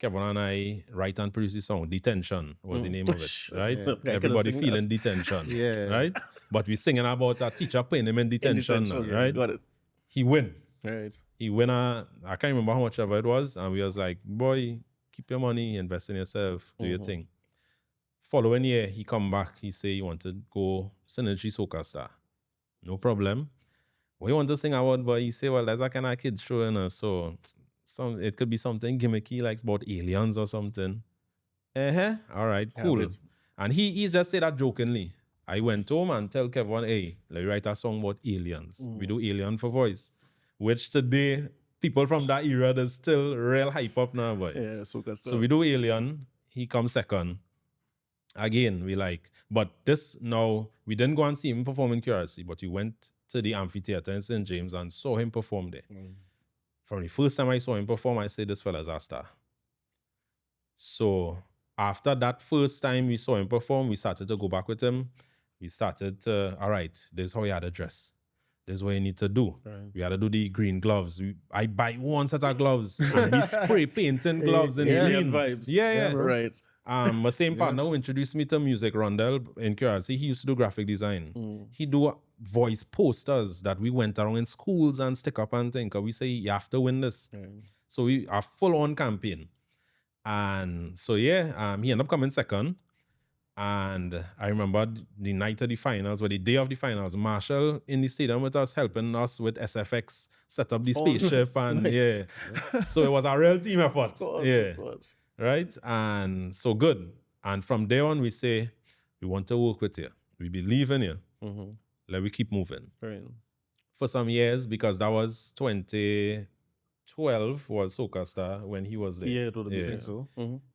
Kevon and I write and produce the song. Detention was the name of it, right? Yeah. Everybody Sing feeling that. detention, Yeah. right? But we singing about a teacher putting him in detention, now, Yeah, right? got it. He win. Right. He win I can't remember how much ever it was, and we was like, boy, keep your money, invest in yourself, do your thing. Following year, he come back, he say he want to go Synergy Soca Star. No problem. Well, he want to sing about, but he say, well, there's a kind of kid show, so it could be something gimmicky, like about aliens or something. All right, cool. it. And he just said that jokingly. I went home and tell Kevon, hey, let's write a song about aliens. We do alien for voice. Which today, people from that era, there's still real hype up now, boy. Yeah, soca So we do alien. He comes second. Again, we like, but this now, we didn't go and see him perform in QRC, but we went to the amphitheater in St. James and saw him perform there. From the first time I saw him perform, I said, this fella's a star. So after that first time we saw him perform, we started to go back with him. We started to, all right, this is how he had to dress. This is what you need to do. Right. We had to do the green gloves. I buy one set of gloves and we spray painting gloves in Alien green. vibes. Yeah. Right. My same partner who introduced me to music, Rondell, in QRC, he used to do graphic design. He do voice posters that we went around in schools and stick up and think, we say, you have to win this. Right. So we are full-on campaign. And so, he ended up coming second. And I remember the night of the finals, or the day of the finals, Marshall in the stadium with us, helping us with SFX, set up the spaceship. Nice. So it was a real team effort. Of course. Right? And so good. And from there on, we say, we want to work with you. We believe in you. Let we keep moving. Right. For some years, because that was 2012 was Soca Star when he was there. Yeah, it would have been so.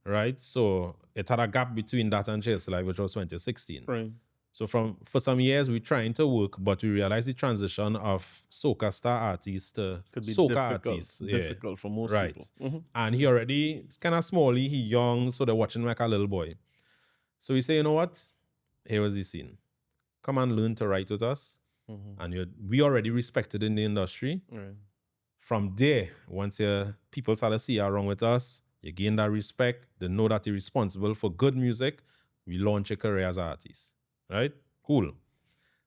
Right? So it had a gap between that and Chelsea Live, which was 2016. Right. So for some years, we're trying to work, but we realized the transition of Soca Star artists to Could be soca artists. difficult for most Right. people. And he already, kind of smally, he young, so they're watching like a little boy. So we say, you know what? Here was the scene. Come and learn to write with us. And we already respected in the industry. Right. From there, once people start to see you wrong with us, you gain that respect. They know that you're responsible for good music. We launch a career as artists. Right? Cool.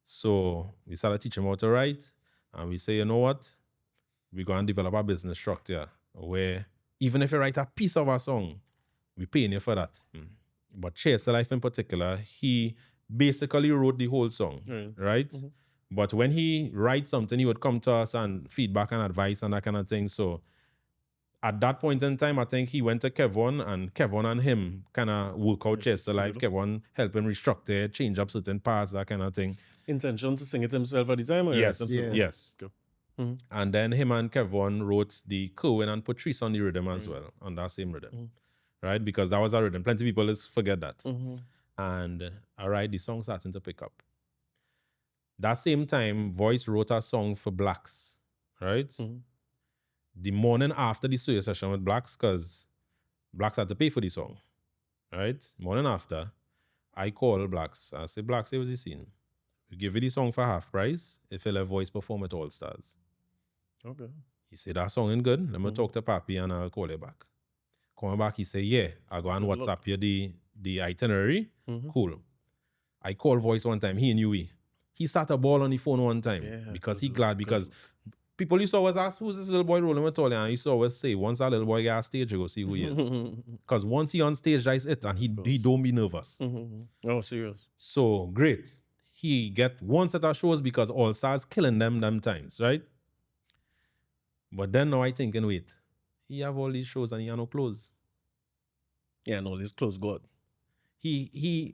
So we started teaching them how to write. And we say, you know what? We're going to develop a business structure where even if you write a piece of a song, we're paying you for that. But Chase Life in particular, he basically wrote the whole song. Right? But when he writes something, he would come to us and feedback and advice and that kind of thing. So at that point in time, I think he went to Kevon and him kind of work out Chester Life. Kevon help him restructure, change up certain parts, that kind of thing. Intention to sing it himself at the time? Or Yes, yeah. yes. Cool. And then him and Kevon wrote the Kory and Patrice on the rhythm as well, on that same rhythm. Right? Because that was a rhythm. Plenty of people just forget that. And all right, the song starting to pick up. That same time, Voice wrote a song for Blacks, right? The morning after the studio session with Blacks, because Blacks had to pay for the song, right? Morning after, I call Blacks. I say, Blacks, here was the scene. We give you the song for half price if you let Voice perform at All Stars. Okay. He said, that song ain't good. Let me talk to Papi and I'll call you back. Coming back, he said, yeah, I'll go and WhatsApp you the itinerary. Cool. I call Voice one time. He knew he. He started a ball on the phone one time because he glad because people used to always ask, who's this little boy rolling with all? And I used to always say, once that little boy get on stage, you go see who he is. Because once he on stage, that's it. And he don't be nervous. Oh, serious? So, great. He get one set of shows because All Stars killing them times, right? But then now I thinking, wait, he have all these shows and he have no clothes. Yeah, no, this close God. He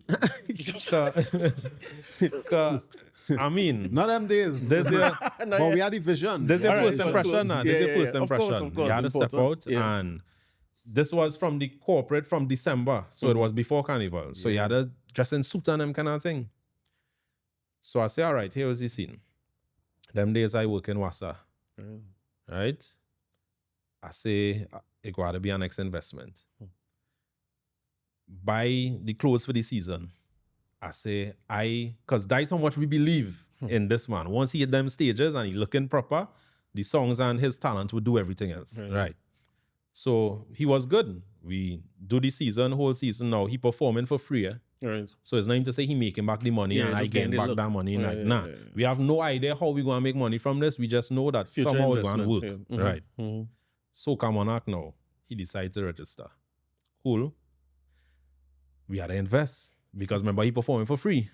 I mean, not them days. There's your, but we had the vision. there's your All first right, impression now. There's your first Of course, impression. of course, You had to step important. out and this was from the corporate from December. So it was before Carnival. So you had to dress in suit and them kind of thing. So I say, all right, here was the scene. Them days I work in Wassa, right? I say it got to be an next investment. Buy the clothes for the season. I say because that's how much we believe in this man. Once he hit them stages and he looking proper, the songs and his talent would do everything else, right? So he was good. We do the season, whole season now. He performing for free. Right. So it's not even to say he making back the money and I getting back that money. Nah. We have no idea how we going to make money from this. We just know that Future somehow it's going to work. yeah. Right. Soca Monarch now, he decides to register. Cool. We had to invest because remember he performing for free.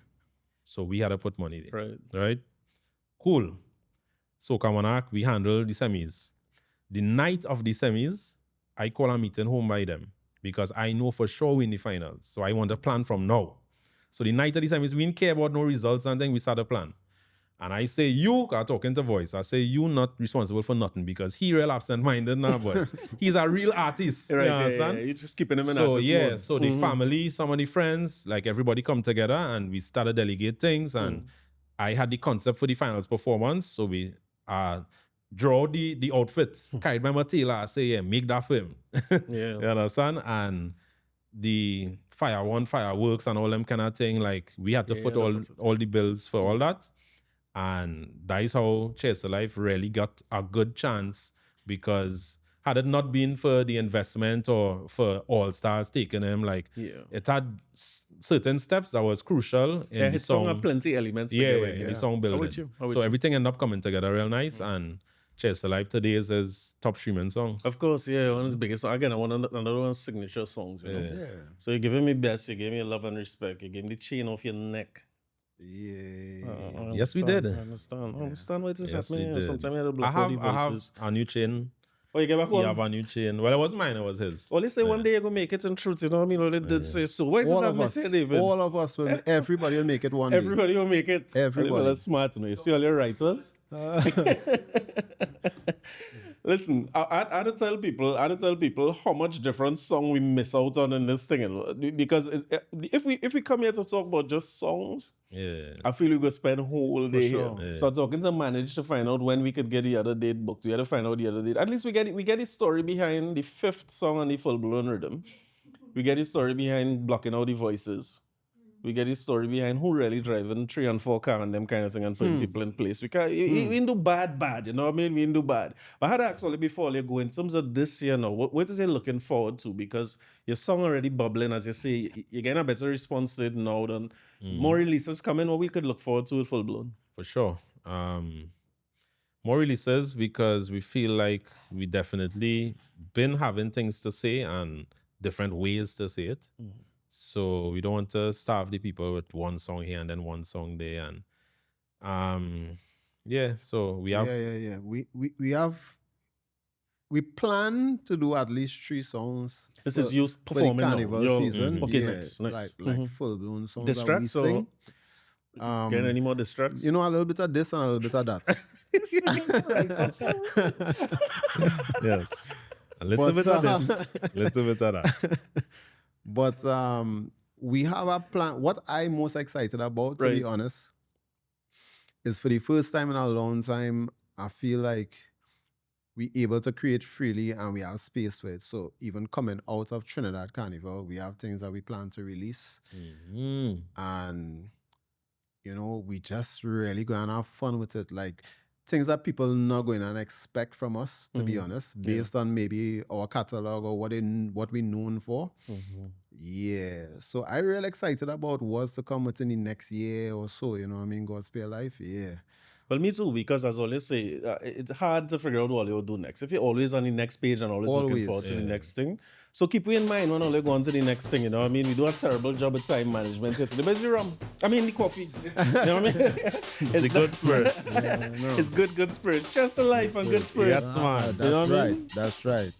So we had to put money there. Right. Cool. Soca Monarch, we handle the semis. The night of the semis, I call a meeting home by them because I know for sure we in the finals. So I want to plan from now. So the night of the semis, we didn't care about no results and then we start a plan. And I say, you are talking to voice. I say, you not responsible for nothing because he real absent-minded now, but he's a real artist. Right, you understand? You're just keeping him in so, artist mode. So the family, some of the friends, like everybody come together and we started delegate things. And I had the concept for the finals performance. So we draw the outfit, carried by my tailor. I say, yeah, make that for him. You understand? And the fireworks and all them kind of thing, like we had to foot all the bills for all that. And that is how Chase the Life really got a good chance because had it not been for the investment or for All Stars taking him, like it had certain steps that was crucial in the his song had plenty elements together. In the song building. So everything ended up coming together real nice and Chase the Life today is his top streaming song. Of course, one of his biggest songs. Again, another one of his signature songs, you know. So you're giving me best, you gave me love and respect, you gave me the chain off your neck. Yes, we did. I understand what is Yes, happening. we did. Sometimes I had to block I all the voices. have a new chain. Oh, you get back You one? have a new chain. Well, it wasn't mine, it was his. Well, they say one day you're going to make it in truth, you know what I mean? Or they did say so. Why is this happening, say, David? All of us, everybody will make it one day. Everybody will make it. Everybody. That's smart, man. You see all your writers? Listen, I had to tell people how much different song we miss out on in this thing, you know? Because if we come here to talk about just songs, I feel we could spend a whole day here. So I'm talking to manage to find out when we could get the other date booked. We had to find out the other date. At least we get the story behind the 5th song on the full blown rhythm. We get the story behind blocking out the voices. We get the story behind who really driving 3 and 4 car and them kind of thing and putting people in place. We didn't do bad, you know what I mean? We didn't do bad. But I had actually before you go in terms of this year now, what is it looking forward to? Because your song already bubbling, as you say, you're getting a better response to it now than more releases coming, or we could look forward to it full blown. For sure. More releases because we feel like we definitely been having things to say and different ways to say it. So we don't want to starve the people with one song here and then one song there. And so we have... We plan to do at least 3 songs. This is you performing for the carnival season. Okay, nice. Like full-blown songs distracts, that we sing. Get any more distracts? You know, a little bit of this and a little bit of that. Yes. A little bit of this, a little bit of that. But we have a plan. What I'm most excited about, to be honest, is for the first time in a long time, I feel like we able to create freely and we have space for it. So even coming out of Trinidad Carnival, we have things that we plan to release. And, you know, we just really going to have fun with it. Like things that people not going to expect from us, to be honest, based on maybe our catalog or what we're known for. Yeah. So I'm really excited about what's to come within the next year or so, you know what I mean? God's Spare Life, yeah. Well, me too, because as I always say, it's hard to figure out what you'll do next. If you're always on the next page and always looking forward to the next thing. So keep in mind when you go on to the next thing, you know what I mean? We do a terrible job of time management here. The rum. I mean, the coffee. You know what I mean? It's the good spirit. It's good spirit. Just the life and good spirit. That's smart. That's right. That's right.